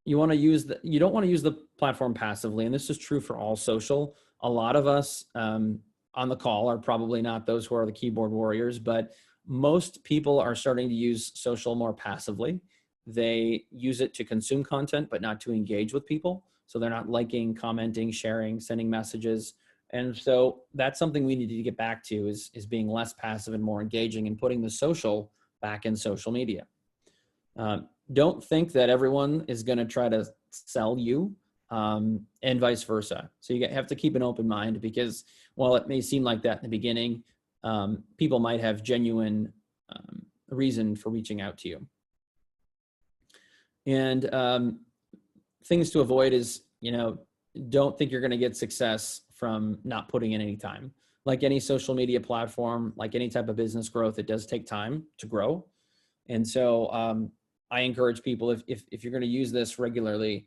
don't want to use the platform passively, and this is true for all social. A lot of us on the call are probably not those who are the keyboard warriors, but most people are starting to use social more passively. They use it to consume content, but not to engage with people. So they're not liking, commenting, sharing, sending messages. And so that's something we need to get back to, is being less passive and more engaging, and putting the social back in social media. Don't think that everyone is going to try to sell you, and vice versa. So you have to keep an open mind, because while it may seem like that in the beginning, people might have genuine reason for reaching out to you. And things to avoid is, don't think you're going to get success from not putting in any time. Like any social media platform, like any type of business growth, it does take time to grow. And so I encourage people, if you're going to use this regularly,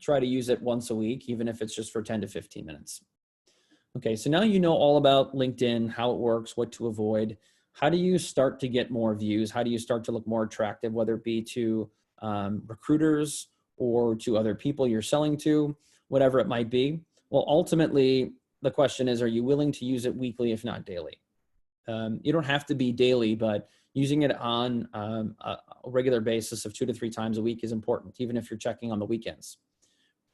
try to use it once a week, even if it's just for 10 to 15 minutes. Okay, so now you know all about LinkedIn, how it works, what to avoid. How do you start to get more views? How do you start to look more attractive, whether it be to recruiters or to other people you're selling to, whatever it might be? Well, ultimately, the question is, are you willing to use it weekly, if not daily? You don't have to be daily, but using it on a regular basis of 2 to 3 times a week is important, even if you're checking on the weekends.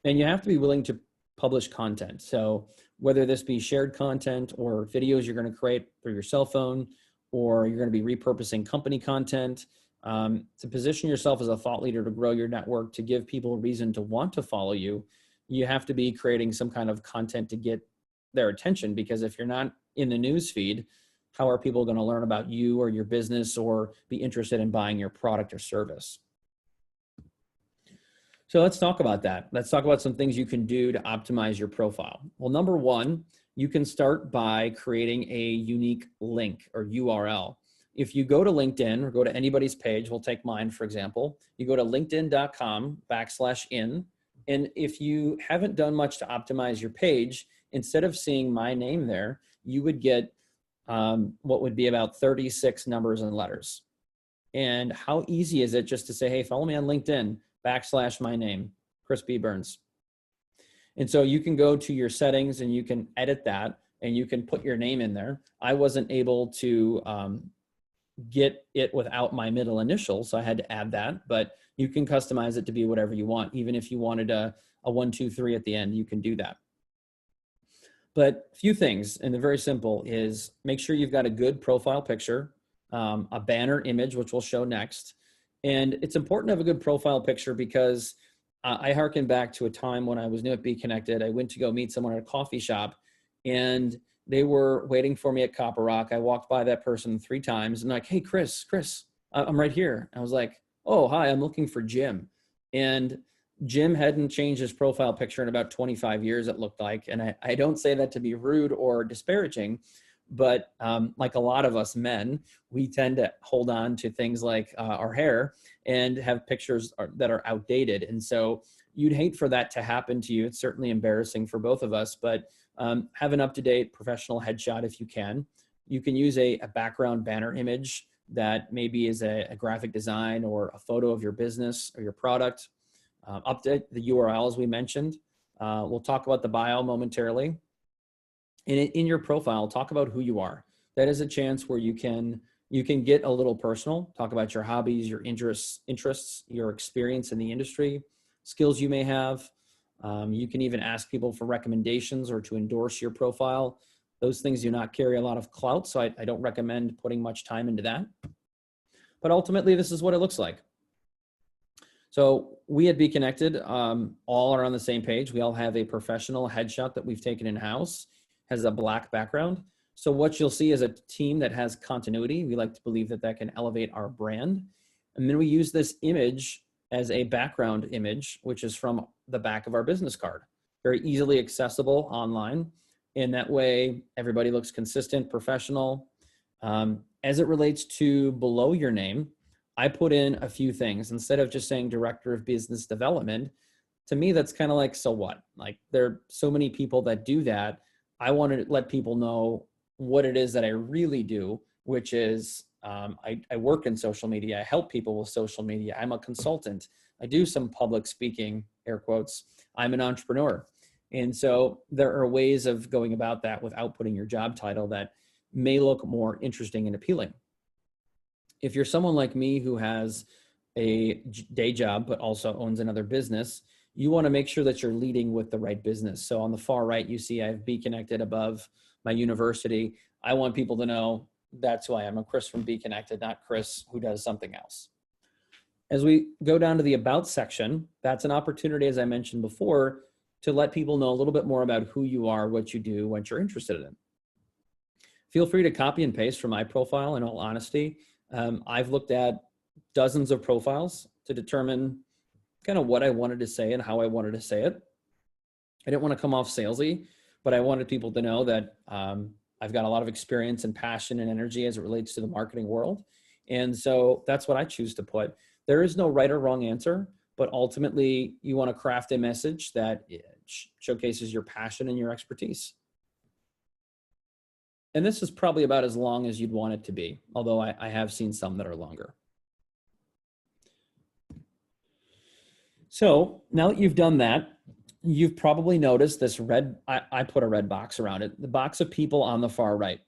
And you have to be willing to publish content. So whether this be shared content or videos you're going to create through your cell phone, or you're going to be repurposing company content, to position yourself as a thought leader, to grow your network, to give people a reason to want to follow you, you have to be creating some kind of content to get their attention. Because if you're not in the news feed, how are people going to learn about you or your business, or be interested in buying your product or service? So let's talk about that. Let's talk about some things you can do to optimize your profile. Well, number one, you can start by creating a unique link or URL. If you go to LinkedIn or go to anybody's page, we'll take mine, for example, you go to linkedin.com/in. And if you haven't done much to optimize your page, instead of seeing my name there, you would get what would be about 36 numbers and letters. And how easy is it just to say, hey, follow me on LinkedIn, /my name, Chris B. Burns. And so you can go to your settings and you can edit that, and you can put your name in there. I wasn't able to get it without my middle initial, so I had to add that, but you can customize it to be whatever you want. Even if you wanted a 1, 2, 3 at the end, you can do that. But a few things, and they're very simple, is make sure you've got a good profile picture, a banner image, which we'll show next. And it's important to have a good profile picture, because I hearken back to a time when I was new at BConnected. I went to go meet someone at a coffee shop, and they were waiting for me at Copper Rock. I walked by that person 3 times and like, hey, Chris, I'm right here. I was like, oh, hi, I'm looking for Jim. And Jim hadn't changed his profile picture in about 25 years, it looked like. And I don't say that to be rude or disparaging, but like a lot of us men, we tend to hold on to things like our hair and have pictures that are outdated. And so you'd hate for that to happen to you. It's certainly embarrassing for both of us, but have an up-to-date professional headshot if you can. You can use a background banner image that maybe is a graphic design or a photo of your business or your product. Update the URL as we mentioned. We'll talk about the bio momentarily. And in your profile, talk about who you are. That is a chance where you can get a little personal, talk about your hobbies, your interests, your experience in the industry, skills you may have. You can even ask people for recommendations or to endorse your profile. Those things do not carry a lot of clout, so I don't recommend putting much time into that. But ultimately, this is what it looks like. So we at BConnected all are on the same page. We all have a professional headshot that we've taken in-house, has a black background. So what you'll see is a team that has continuity. We like to believe that that can elevate our brand. And then we use this image as a background image, which is from the back of our business card. Very easily accessible online. And that way, everybody looks consistent, professional. As it relates to below your name, I put in a few things. Instead of just saying Director of Business Development, to me, that's kind of like, so what? Like, there are so many people that do that. I want to let people know what it is that I really do, which is I work in social media. I help people with social media. I'm a consultant. I do some public speaking, air quotes. I'm an entrepreneur. And so there are ways of going about that without putting your job title that may look more interesting and appealing. If you're someone like me who has a day job, but also owns another business, you want to make sure that you're leading with the right business. So on the far right, you see I have BConnected above my university. I want people to know that's who I am. I'm Chris from BConnected, not Chris who does something else. As we go down to the About section, that's an opportunity, as I mentioned before, to let people know a little bit more about who you are, what you do, what you're interested in. Feel free to copy and paste from my profile. In all honesty, I've looked at dozens of profiles to determine kind of what I wanted to say and how I wanted to say it. I didn't want to come off salesy, but I wanted people to know that I've got a lot of experience and passion and energy as it relates to the marketing world. And so that's what I choose to put. There is no right or wrong answer, but ultimately you want to craft a message that showcases your passion and your expertise. And this is probably about as long as you'd want it to be, although I have seen some that are longer. So now that you've done that, you've probably noticed this red, I put a red box around it, the box of people on the far right.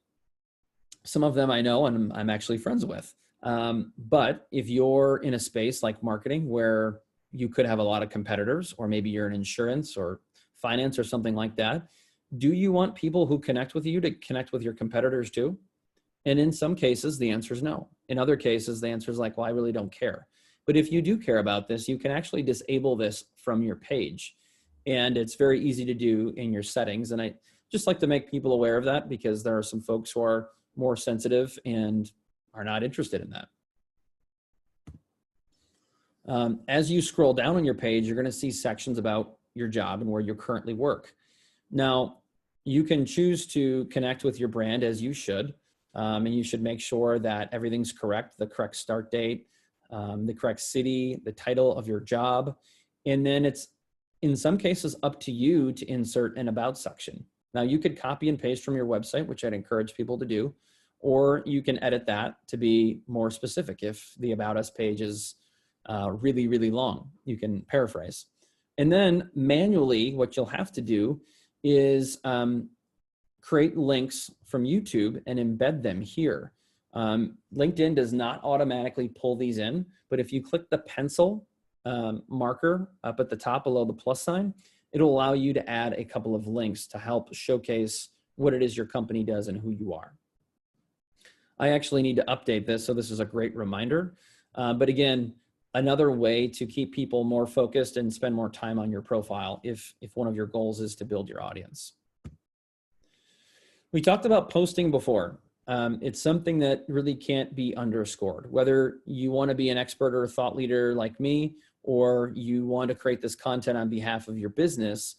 Some of them I know and I'm actually friends with. But if you're in a space like marketing where you could have a lot of competitors, or maybe you're in insurance or finance or something like that, do you want people who connect with you to connect with your competitors too? And in some cases, the answer is no. In other cases, the answer is like, well, I really don't care. But if you do care about this, you can actually disable this from your page. And it's very easy to do in your settings. And I just like to make people aware of that because there are some folks who are more sensitive and are not interested in that. As you scroll down on your page, you're going to see sections about your job and where you currently work. Now, you can choose to connect with your brand as you should, and you should make sure that everything's correct, the correct start date, the correct city, the title of your job, and then it's in some cases up to you to insert an About section. Now, you could copy and paste from your website, which I'd encourage people to do, or you can edit that to be more specific. If the About Us page is really, really long, you can paraphrase. And then manually, what you'll have to do is create links from YouTube and embed them here. LinkedIn does not automatically pull these in, but if you click the pencil marker up at the top below the plus sign, it'll allow you to add a couple of links to help showcase what it is your company does and who you are. I actually need to update this, so this is a great reminder. But again, another way to keep people more focused and spend more time on your profile if one of your goals is to build your audience. We talked about posting before. It's something that really can't be underscored. Whether you want to be an expert or a thought leader like me, or you want to create this content on behalf of your business,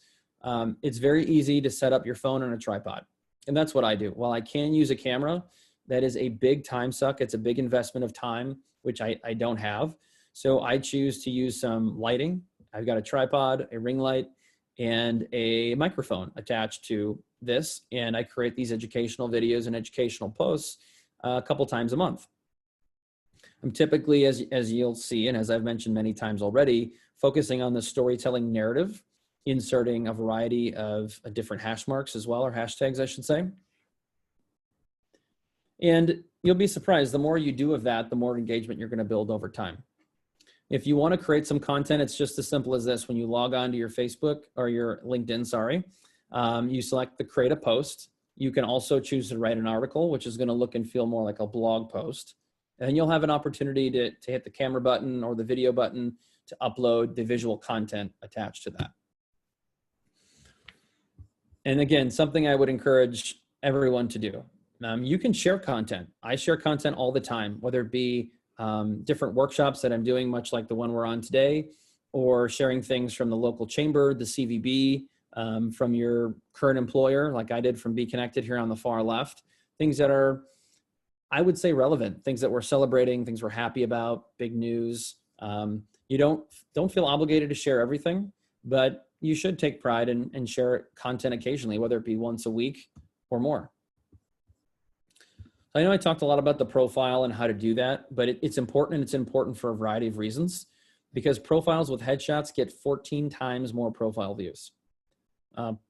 it's very easy to set up your phone on a tripod. And that's what I do. While I can use a camera, that is a big time suck. It's a big investment of time, which I don't have. So I choose to use some lighting. I've got a tripod, a ring light, and a microphone attached to this. And I create these educational videos and educational posts a couple times a month. I'm typically, as you'll see, and as I've mentioned many times already, focusing on the storytelling narrative, inserting a variety of different hash marks as well, or hashtags, I should say. And you'll be surprised, the more you do of that, the more engagement you're going to build over time. If you want to create some content, it's just as simple as this. When you log on to your Facebook or your LinkedIn, sorry, you select the create a post. You can also choose to write an article, which is going to look and feel more like a blog post. And you'll have an opportunity to hit the camera button or the video button to upload the visual content attached to that. And again, something I would encourage everyone to do. You can share content. I share content all the time, whether it be different workshops that I'm doing, much like the one we're on today, or sharing things from the local chamber, the CVB, from your current employer, like I did from BConnected here on the far left. Things that are, I would say, relevant, things that we're celebrating, things we're happy about, big news. You don't feel obligated to share everything, but you should take pride and share content occasionally, whether it be once a week or more. I know I talked a lot about the profile and how to do that, but it's important, and it's important for a variety of reasons, because profiles with headshots get 14 times more profile views.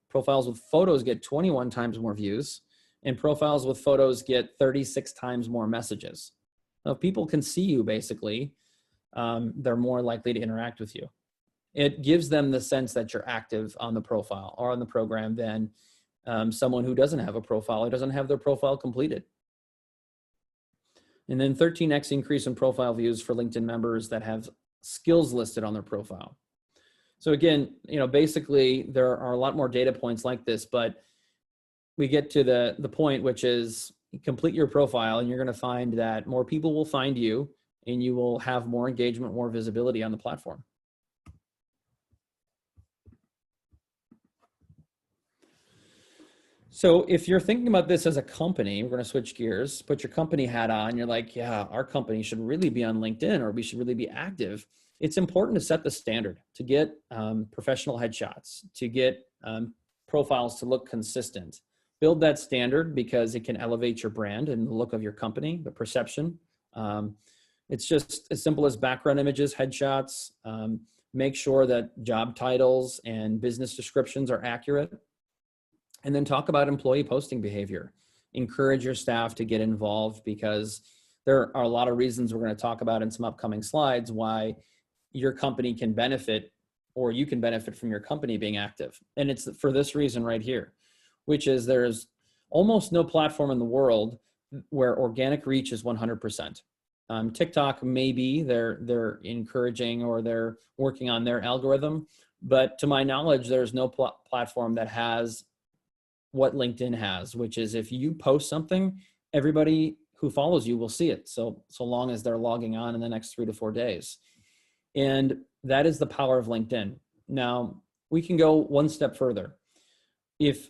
Profiles with photos get 21 times more views, and profiles with photos get 36 times more messages. Now, if people can see you, basically, they're more likely to interact with you. It gives them the sense that you're active on the profile or on the program than someone who doesn't have a profile or doesn't have their profile completed. And then 13x increase in profile views for LinkedIn members that have skills listed on their profile. So again, basically there are a lot more data points like this, but we get to the point, which is complete your profile, and you're going to find that more people will find you, and you will have more engagement, more visibility on the platform. So if you're thinking about this as a company, we're going to switch gears, put your company hat on. You're like, yeah, our company should really be on LinkedIn, or we should really be active. It's important to set the standard, to get professional headshots, to get profiles to look consistent. Build that standard, because it can elevate your brand and the look of your company, the perception. It's just as simple as background images, headshots. Make sure that job titles and business descriptions are accurate. And then talk about employee posting behavior. Encourage your staff to get involved, because there are a lot of reasons we're going to talk about in some upcoming slides why your company can benefit, or you can benefit from your company being active. And it's for this reason right here, which is there's almost no platform in the world where organic reach is 100%. TikTok, maybe they're encouraging, or they're working on their algorithm, but to my knowledge, there's no platform that has what LinkedIn has, which is if you post something, everybody who follows you will see it. So long as they're logging on in the next 3 to 4 days. And that is the power of LinkedIn. Now, we can go one step further. If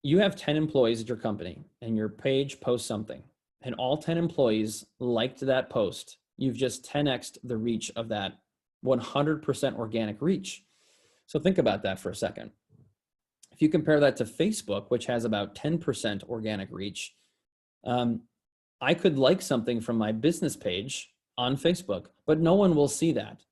you have 10 employees at your company and your page posts something, and all 10 employees liked that post, you've just 10x'd the reach of that 100% organic reach. So think about that for a second. If you compare that to Facebook, which has about 10% organic reach, I could like something from my business page on Facebook, but no one will see that.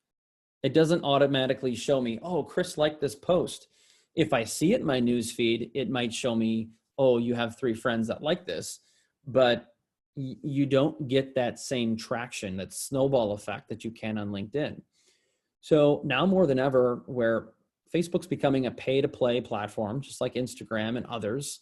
It doesn't automatically show me, oh, Chris liked this post. If I see it in my news feed, it might show me, oh, you have 3 friends that like this, but you don't get that same traction, that snowball effect that you can on LinkedIn. So now more than ever, where Facebook's becoming a pay-to-play platform, just like Instagram and others,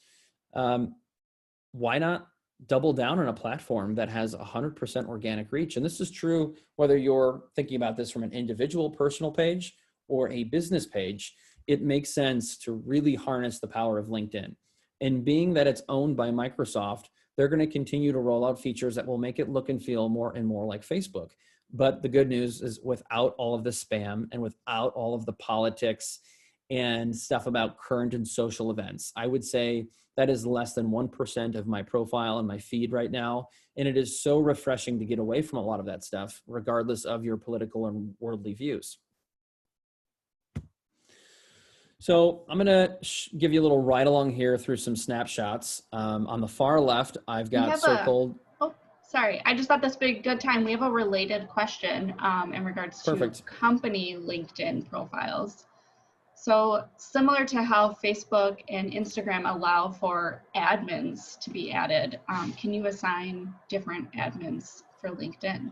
why not double down on a platform that has 100% organic reach? And this is true whether you're thinking about this from an individual personal page or a business page. It makes sense to really harness the power of LinkedIn. And being that it's owned by Microsoft, they're going to continue to roll out features that will make it look and feel more and more like Facebook. But the good news is, without all of the spam and without all of the politics and stuff about current and social events, I would say that is less than 1% of my profile and my feed right now. And it is so refreshing to get away from a lot of that stuff, regardless of your political and worldly views. So I'm going to give you a little ride along here through some snapshots. On the far left, I've got circled. Sorry, I just thought this would be a good time. We have a related question in regards to company LinkedIn profiles. So similar to how Facebook and Instagram allow for admins to be added, can you assign different admins for LinkedIn?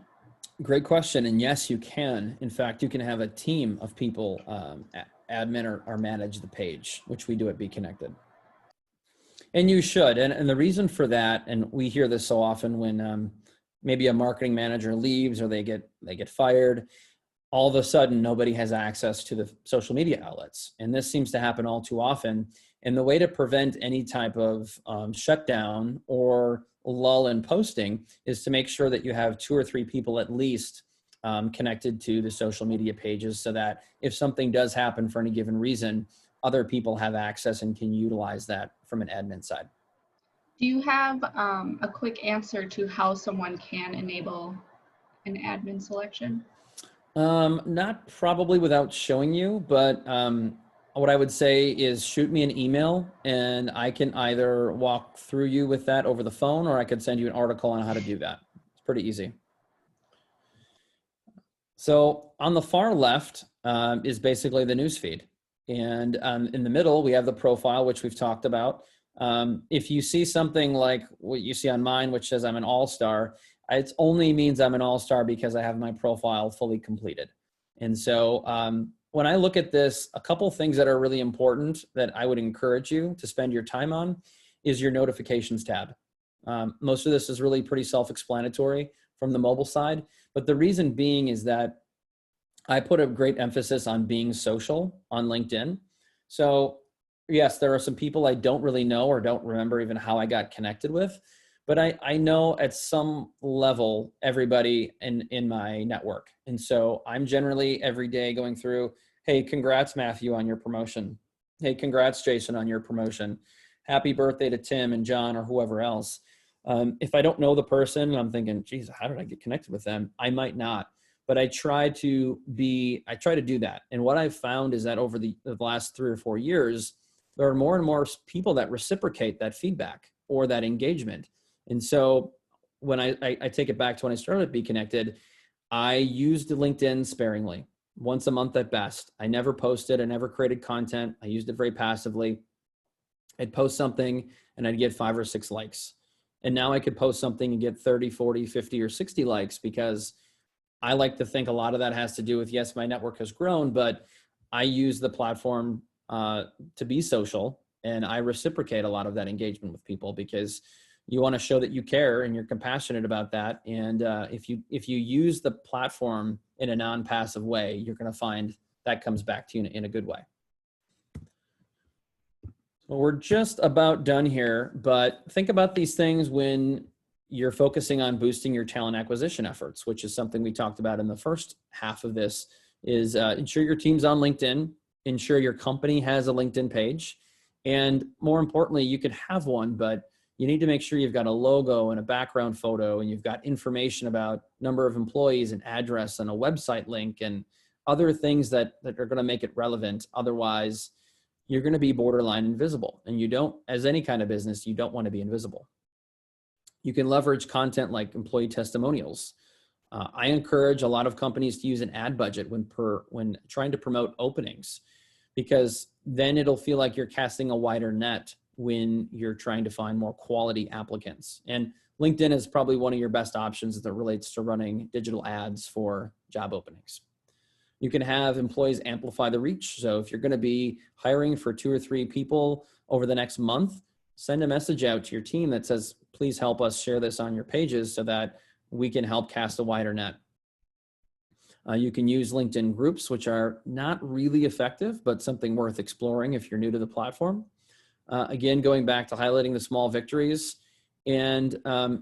Great question. And yes, you can. In fact, you can have a team of people admin or manage the page, which we do at BConnected. And you should. And the reason for that, and we hear this so often when maybe a marketing manager leaves or they get fired, all of a sudden nobody has access to the social media outlets. And this seems to happen all too often. And the way to prevent any type of shutdown or lull in posting is to make sure that you have 2 or 3 people at least connected to the social media pages, so that if something does happen for any given reason, other people have access and can utilize that from an admin side. Do you have a quick answer to how someone can enable an admin selection? Not probably without showing you, but what I would say is shoot me an email and I can either walk through you with that over the phone, or I could send you an article on how to do that. It's pretty easy. So on the far left is basically the newsfeed. And in the middle, we have the profile, which we've talked about. If you see something like what you see on mine, which says I'm an all-star, it only means I'm an all-star because I have my profile fully completed. And so when I look at this, a couple things that are really important that I would encourage you to spend your time on is your notifications tab. Most of this is really pretty self-explanatory from the mobile side, but the reason being is that I put a great emphasis on being social on LinkedIn. So yes, there are some people I don't really know or don't remember even how I got connected with, but I know at some level everybody in my network. And so I'm generally every day going through, hey, congrats, Matthew, on your promotion. Hey, congrats, Jason, on your promotion. Happy birthday to Tim and John or whoever else. If I don't know the person and I'm thinking, geez, how did I get connected with them? I might not, but I try to do that. And what I've found is that over the last 3 or 4 years, there are more and more people that reciprocate that feedback or that engagement. And so when I take it back to when I started at BConnected, I used LinkedIn sparingly, once a month at best. I never posted, I never created content. I used it very passively. I'd post something and I'd get 5 or 6 likes. And now I could post something and get 30, 40, 50, or 60 likes, because I like to think a lot of that has to do with, yes, my network has grown, but I use the platform to be social, and I reciprocate a lot of that engagement with people, because you want to show that you care and you're compassionate about that. And if you use the platform in a non-passive way, you're going to find that comes back to you in a good way. So we're just about done here, but think about these things when you're focusing on boosting your talent acquisition efforts, which is something we talked about in the first half of this, is ensure your team's on LinkedIn, ensure your company has a LinkedIn page, and more importantly, you could have one, but you need to make sure you've got a logo and a background photo, and you've got information about number of employees and address and a website link and other things that are going to make it relevant. Otherwise, you're going to be borderline invisible, and you don't, as any kind of business, you don't want to be invisible. You can leverage content like employee testimonials. I encourage a lot of companies to use an ad budget when trying to promote openings, because then it'll feel like you're casting a wider net when you're trying to find more quality applicants. And LinkedIn is probably one of your best options as it relates to running digital ads for job openings. You can have employees amplify the reach. So if you're going to be hiring for 2 or 3 people over the next month, send a message out to your team that says, please help us share this on your pages so that we can help cast a wider net. You can use LinkedIn groups, which are not really effective, but something worth exploring if you're new to the platform. Again, going back to highlighting the small victories and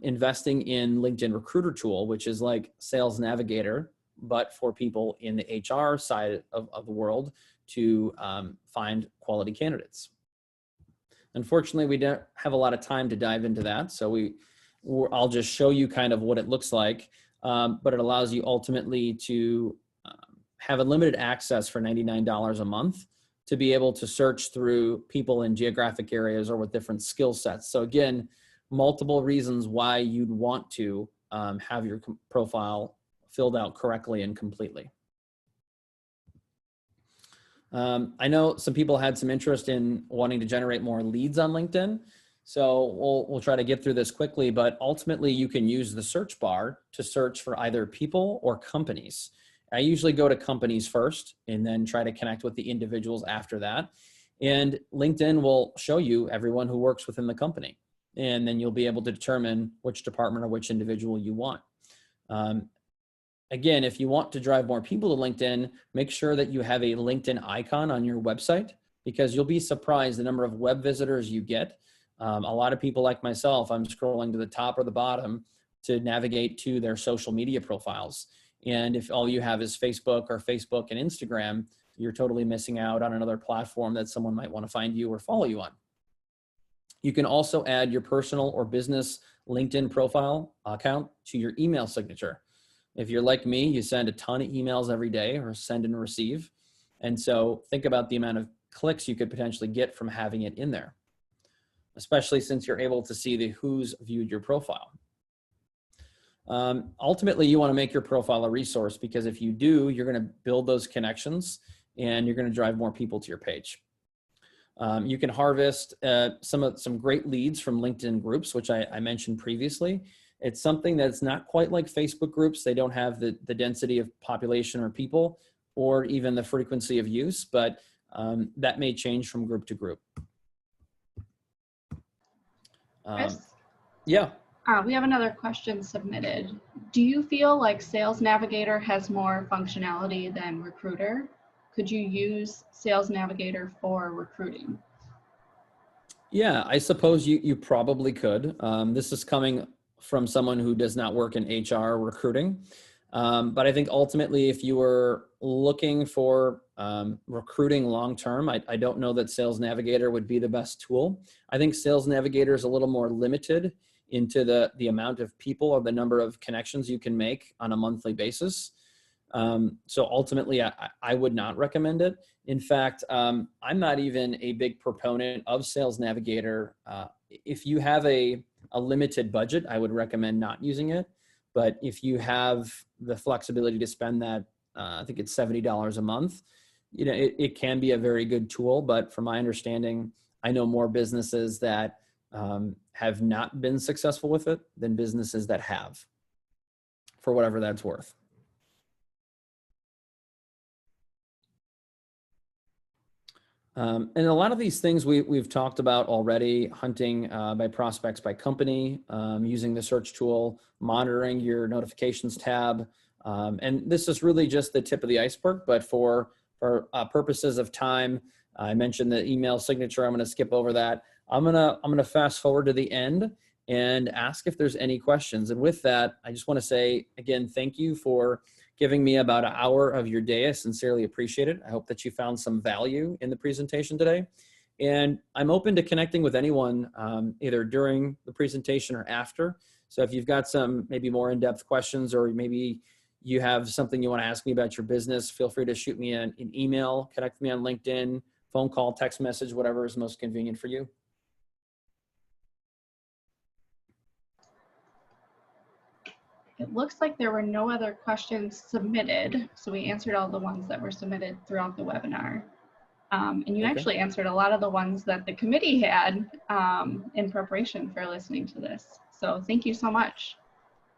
investing in LinkedIn Recruiter Tool, which is like Sales Navigator, but for people in the HR side of the world to find quality candidates. Unfortunately, we don't have a lot of time to dive into that, so I'll just show you kind of what it looks like, but it allows you ultimately to have unlimited access for $99 a month to be able to search through people in geographic areas or with different skill sets. So again, multiple reasons why you'd want to have your profile filled out correctly and completely. I know some people had some interest in wanting to generate more leads on LinkedIn. So we'll try to get through this quickly, but ultimately you can use the search bar to search for either people or companies. I usually go to companies first and then try to connect with the individuals after that. And LinkedIn will show you everyone who works within the company. And then you'll be able to determine which department or which individual you want. Again, if you want to drive more people to LinkedIn, make sure that you have a LinkedIn icon on your website because you'll be surprised the number of web visitors you get. A lot of people like myself, I'm scrolling to the top or the bottom to navigate to their social media profiles. And if all you have is Facebook and Instagram, you're totally missing out on another platform that someone might want to find you or follow you on. You can also add your personal or business LinkedIn profile account to your email signature. If you're like me, you send a ton of emails every day, or send and receive. And so think about the amount of clicks you could potentially get from having it in there, especially since you're able to see who's viewed your profile. Ultimately, you want to make your profile a resource, because if you do, you're going to build those connections and you're going to drive more people to your page. You can harvest some great leads from LinkedIn groups, which I mentioned previously. It's something that's not quite like Facebook groups. They don't have the density of population or people, or even the frequency of use, but that may change from group to group. Chris? Yeah. We have another question submitted. Do you feel like Sales Navigator has more functionality than Recruiter? Could you use Sales Navigator for recruiting? Yeah, I suppose you probably could. This is coming from someone who does not work in HR recruiting. But I think ultimately, if you were looking for recruiting long-term, I don't know that Sales Navigator would be the best tool. I think Sales Navigator is a little more limited into the amount of people or the number of connections you can make on a monthly basis. So ultimately, I would not recommend it. In fact, I'm not even a big proponent of Sales Navigator. If you have a limited budget, I would recommend not using it. But if you have the flexibility to spend that, I think it's $70 a month, it can be a very good tool. But from my understanding, I know more businesses that have not been successful with it than businesses that have, for whatever that's worth. And a lot of these things we've talked about already: hunting by prospects by company, using the search tool, monitoring your notifications tab. And this is really just the tip of the iceberg, but for purposes of time, I mentioned the email signature. I'm going to skip over that. I'm gonna fast forward to the end and ask if there's any questions. And with that, I just want to say again, thank you for giving me about an hour of your day. I sincerely appreciate it. I hope that you found some value in the presentation today. And I'm open to connecting with anyone either during the presentation or after. So if you've got some maybe more in-depth questions, or maybe you have something you want to ask me about your business, feel free to shoot me an email, connect with me on LinkedIn, phone call, text message, whatever is most convenient for you. It looks like there were no other questions submitted, so we answered all the ones that were submitted throughout the webinar. And you Okay. actually answered a lot of the ones that the committee had in preparation for listening to this. So thank you so much.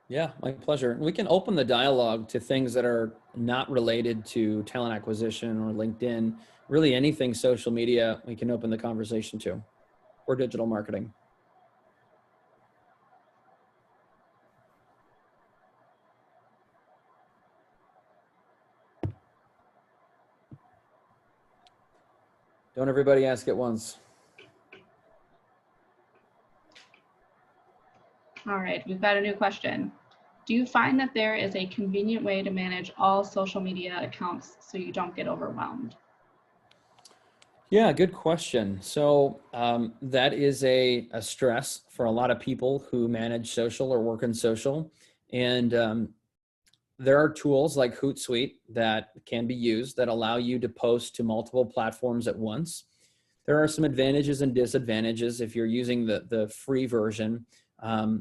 Yeah, my pleasure. We can open the dialogue to things that are not related to talent acquisition or LinkedIn. Really anything social media, we can open the conversation to, or digital marketing. Don't everybody ask at once. All right, we've got a new question. Do you find that there is a convenient way to manage all social media accounts so you don't get overwhelmed? Yeah, good question. So that is a stress for a lot of people who manage social or work in social. And there are tools like Hootsuite that can be used that allow you to post to multiple platforms at once. There are some advantages and disadvantages if you're using the free version.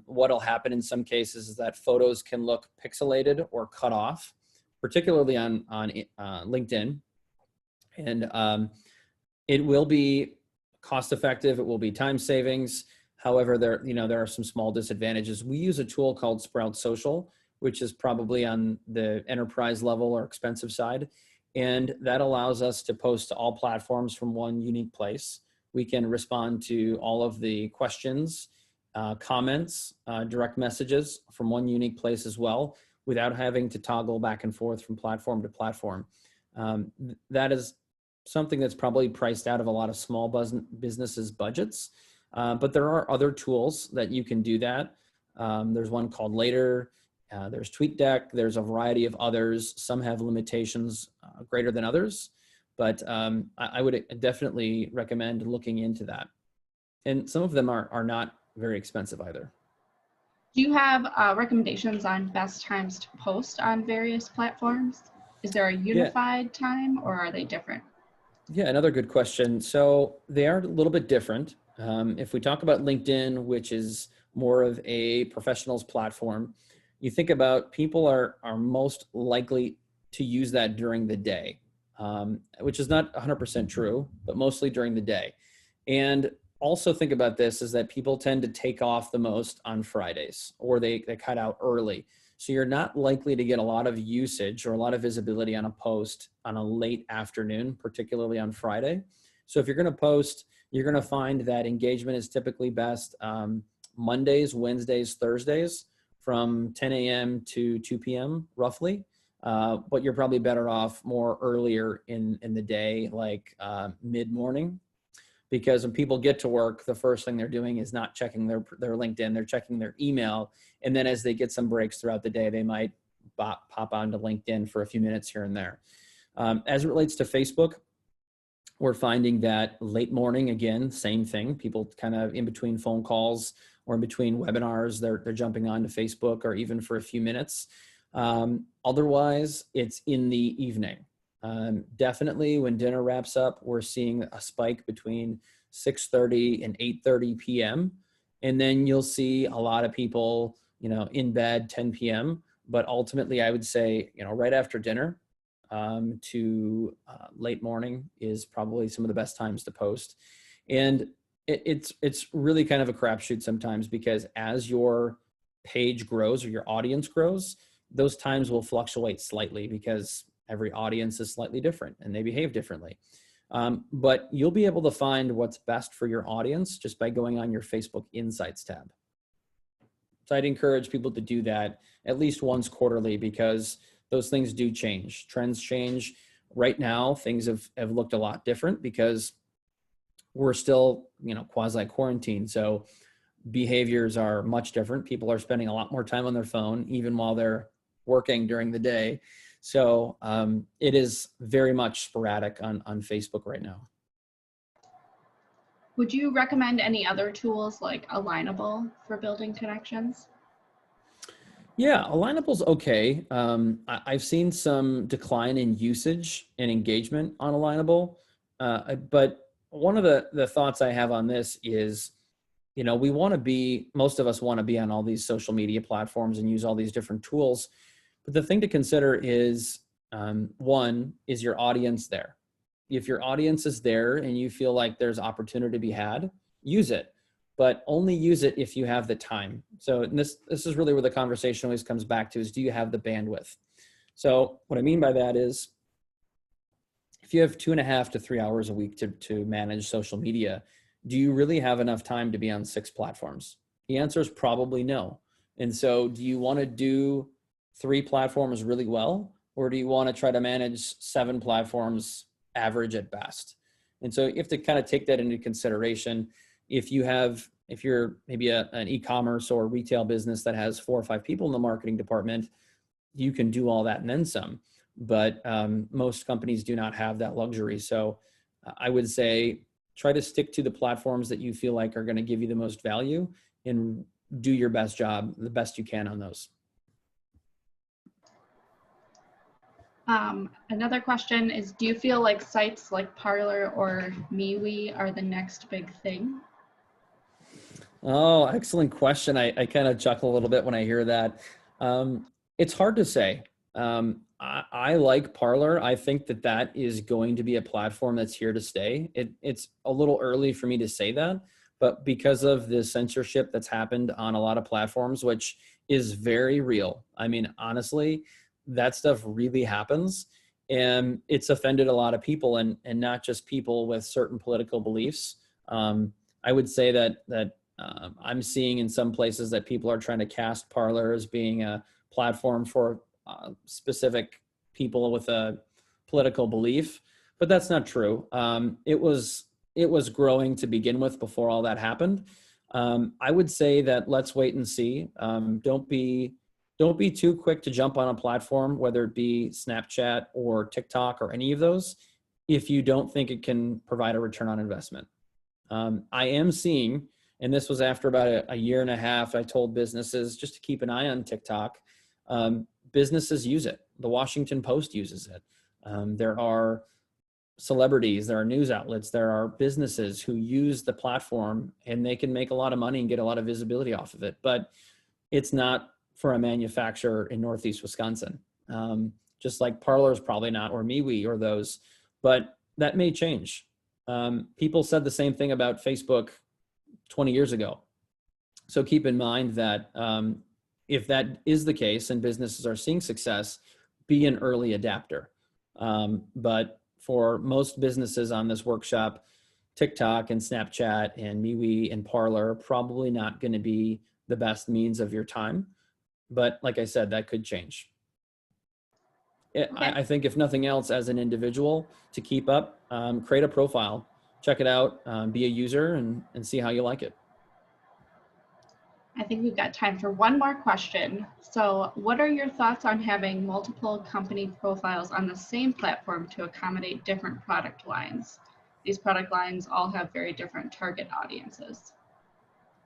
What'll happen in some cases is that photos can look pixelated or cut off, particularly on LinkedIn. And it will be cost effective. It will be time savings. However, there are some small disadvantages. We use a tool called Sprout Social, which is probably on the enterprise level or expensive side. And that allows us to post to all platforms from one unique place. We can respond to all of the questions, comments, direct messages from one unique place as well, without having to toggle back and forth from platform to platform. That is something that's probably priced out of a lot of small businesses' budgets. But there are other tools that you can do that. There's one called Later. There's TweetDeck. There's a variety of others. Some have limitations greater than others, but I would definitely recommend looking into that. And some of them are not very expensive either. Do you have recommendations on best times to post on various platforms? Is there a unified time or are they different? Yeah, another good question. So they are a little bit different. If we talk about LinkedIn, which is more of a professionals platform, you think about people are most likely to use that during the day, which is not 100% true, but mostly during the day. And also think about this is that people tend to take off the most on Fridays, or they cut out early. So you're not likely to get a lot of usage or a lot of visibility on a post on a late afternoon, particularly on Friday. So if you're going to post, you're going to find that engagement is typically best Mondays, Wednesdays, Thursdays from 10 a.m. to 2 p.m. roughly. But you're probably better off more earlier in the day, like mid-morning. Because when people get to work, the first thing they're doing is not checking their LinkedIn, they're checking their email. And then as they get some breaks throughout the day, they might pop onto LinkedIn for a few minutes here and there. As it relates to Facebook, we're finding that late morning, again, same thing. People kind of in between phone calls or in between webinars, they're jumping onto Facebook or even for a few minutes. Otherwise, it's in the evening. Definitely when dinner wraps up, we're seeing a spike between 6:30 and 8:30 p.m. And then you'll see a lot of people, in bed 10 p.m. But ultimately, I would say, right after dinner to late morning is probably some of the best times to post. And it's really kind of a crapshoot sometimes because as your page grows or your audience grows, those times will fluctuate slightly because every audience is slightly different and they behave differently. But you'll be able to find what's best for your audience just by going on your Facebook Insights tab. So I'd encourage people to do that at least once quarterly because those things do change. Trends change. Right now, things have looked a lot different because we're still, quasi-quarantine. So behaviors are much different. People are spending a lot more time on their phone, even while they're working during the day. So it is very much sporadic on Facebook right now. Would you recommend any other tools like Alignable for building connections? Yeah, Alignable's okay. I've seen some decline in usage and engagement on Alignable. But one of the thoughts I have on this is, most of us want to be on all these social media platforms and use all these different tools. But the thing to consider is, one, is your audience there? If your audience is there and you feel like there's opportunity to be had, use it, but only use it if you have the time. So this is really where the conversation always comes back to is, do you have the bandwidth? So what I mean by that is, if you have 2.5 to 3 hours a week to manage social media, do you really have enough time to be on 6 platforms? The answer is probably no. And so do you want to do 3 platforms really well, or do you want to try to manage 7 platforms average at best? And so you have to kind of take that into consideration. If you're maybe an e-commerce or retail business that has 4 or 5 people in the marketing department, you can do all that and then some. But most companies do not have that luxury. So I would say try to stick to the platforms that you feel like are going to give you the most value and do your best job, the best you can on those. Another question is, do you feel like sites like Parler or MeWe are the next big thing? Oh, excellent question. I kind of chuckle a little bit when I hear that. It's hard to say. I like Parler. I think that is going to be a platform that's here to stay. It's a little early for me to say that, but because of the censorship that's happened on a lot of platforms, which is very real. I mean, honestly, that stuff really happens, and it's offended a lot of people, and not just people with certain political beliefs. I would say that I'm seeing in some places that people are trying to cast Parler as being a platform for specific people with a political belief. but that's not true. It was growing to begin with before all that happened. I would say that let's wait and see. Don't be too quick to jump on a platform, whether it be Snapchat or TikTok or any of those, if you don't think it can provide a return on investment. I am seeing, and this was after about a year and a half, I told businesses just to keep an eye on TikTok. Businesses use it. The Washington Post uses it. There are celebrities, there are news outlets, there are businesses who use the platform, and they can make a lot of money and get a lot of visibility off of it. But it's not for a manufacturer in Northeast Wisconsin. Just like Parler's probably not, or MeWe or those, but that may change. People said the same thing about Facebook 20 years ago. So keep in mind that if that is the case and businesses are seeing success, be an early adapter. But for most businesses on this workshop, TikTok and Snapchat and MeWe and Parler are probably not going to be the best means of your time. But like I said, that could change. I think if nothing else, as an individual, to keep up, create a profile, check it out, be a user, and see how you like it. I think we've got time for one more question. So what are your thoughts on having multiple company profiles on the same platform to accommodate different product lines? These product lines all have very different target audiences.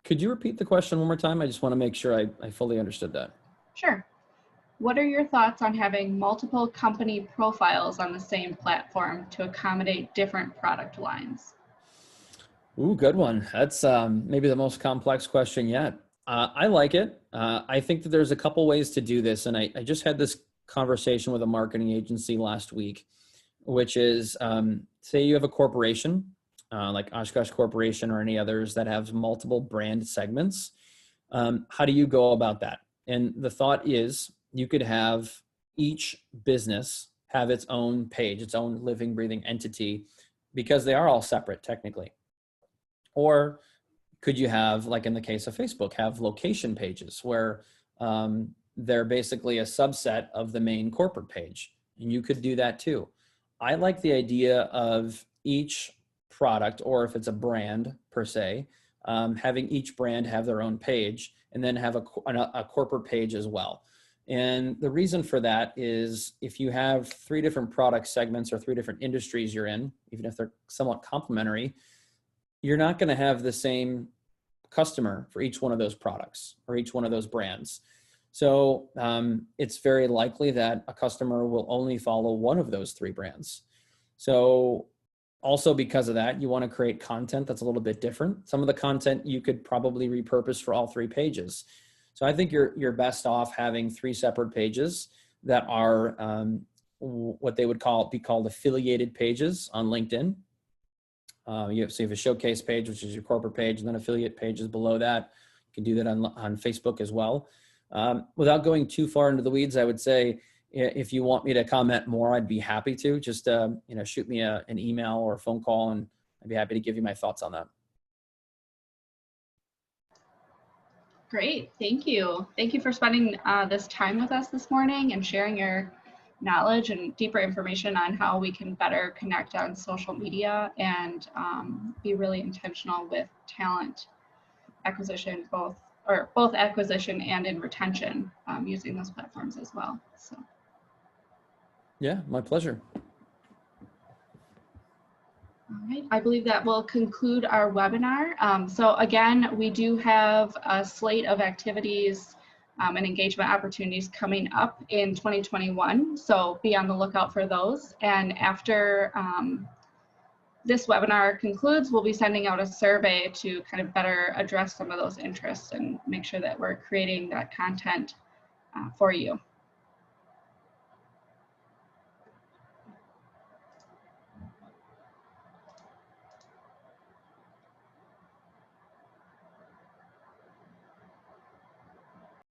Could you repeat the question one more time? I just want to make sure I fully understood that. Sure. What are your thoughts on having multiple company profiles on the same platform to accommodate different product lines? Ooh, good one. That's maybe the most complex question yet. I like it. I think that there's a couple ways to do this. And I just had this conversation with a marketing agency last week, which is, say you have a corporation, like Oshkosh Corporation or any others that have multiple brand segments. How do you go about that? And the thought is you could have each business have its own page, its own living, breathing entity, because they are all separate technically. Or could you have, like in the case of Facebook, have location pages where they're basically a subset of the main corporate page? And you could do that too. I like the idea of each product, or if it's a brand per se, having each brand have their own page and then have a corporate page as well. And the reason for that is if you have 3 different product segments or 3 different industries you're in, even if they're somewhat complementary, you're not going to have the same customer for each one of those products or each one of those brands. So it's very likely that a customer will only follow one of those 3 brands. So also because of that, you want to create content that's a little bit different. Some of the content you could probably repurpose for all 3 pages. So I think you're best off having 3 separate pages that are what they would be called affiliated pages on LinkedIn. You have a showcase page, which is your corporate page, and then affiliate pages below that. You can do that on Facebook as well. Without going too far into the weeds, I would say if you want me to comment more, I'd be happy to. Just shoot me an email or a phone call, and I'd be happy to give you my thoughts on that. Great, thank you. Thank you for spending this time with us this morning and sharing your knowledge and deeper information on how we can better connect on social media and be really intentional with talent acquisition, both acquisition and in retention using those platforms as well. So. Yeah, my pleasure. All right, I believe that will conclude our webinar. So again, we do have a slate of activities and engagement opportunities coming up in 2021. So be on the lookout for those. And after this webinar concludes, we'll be sending out a survey to kind of better address some of those interests and make sure that we're creating that content for you.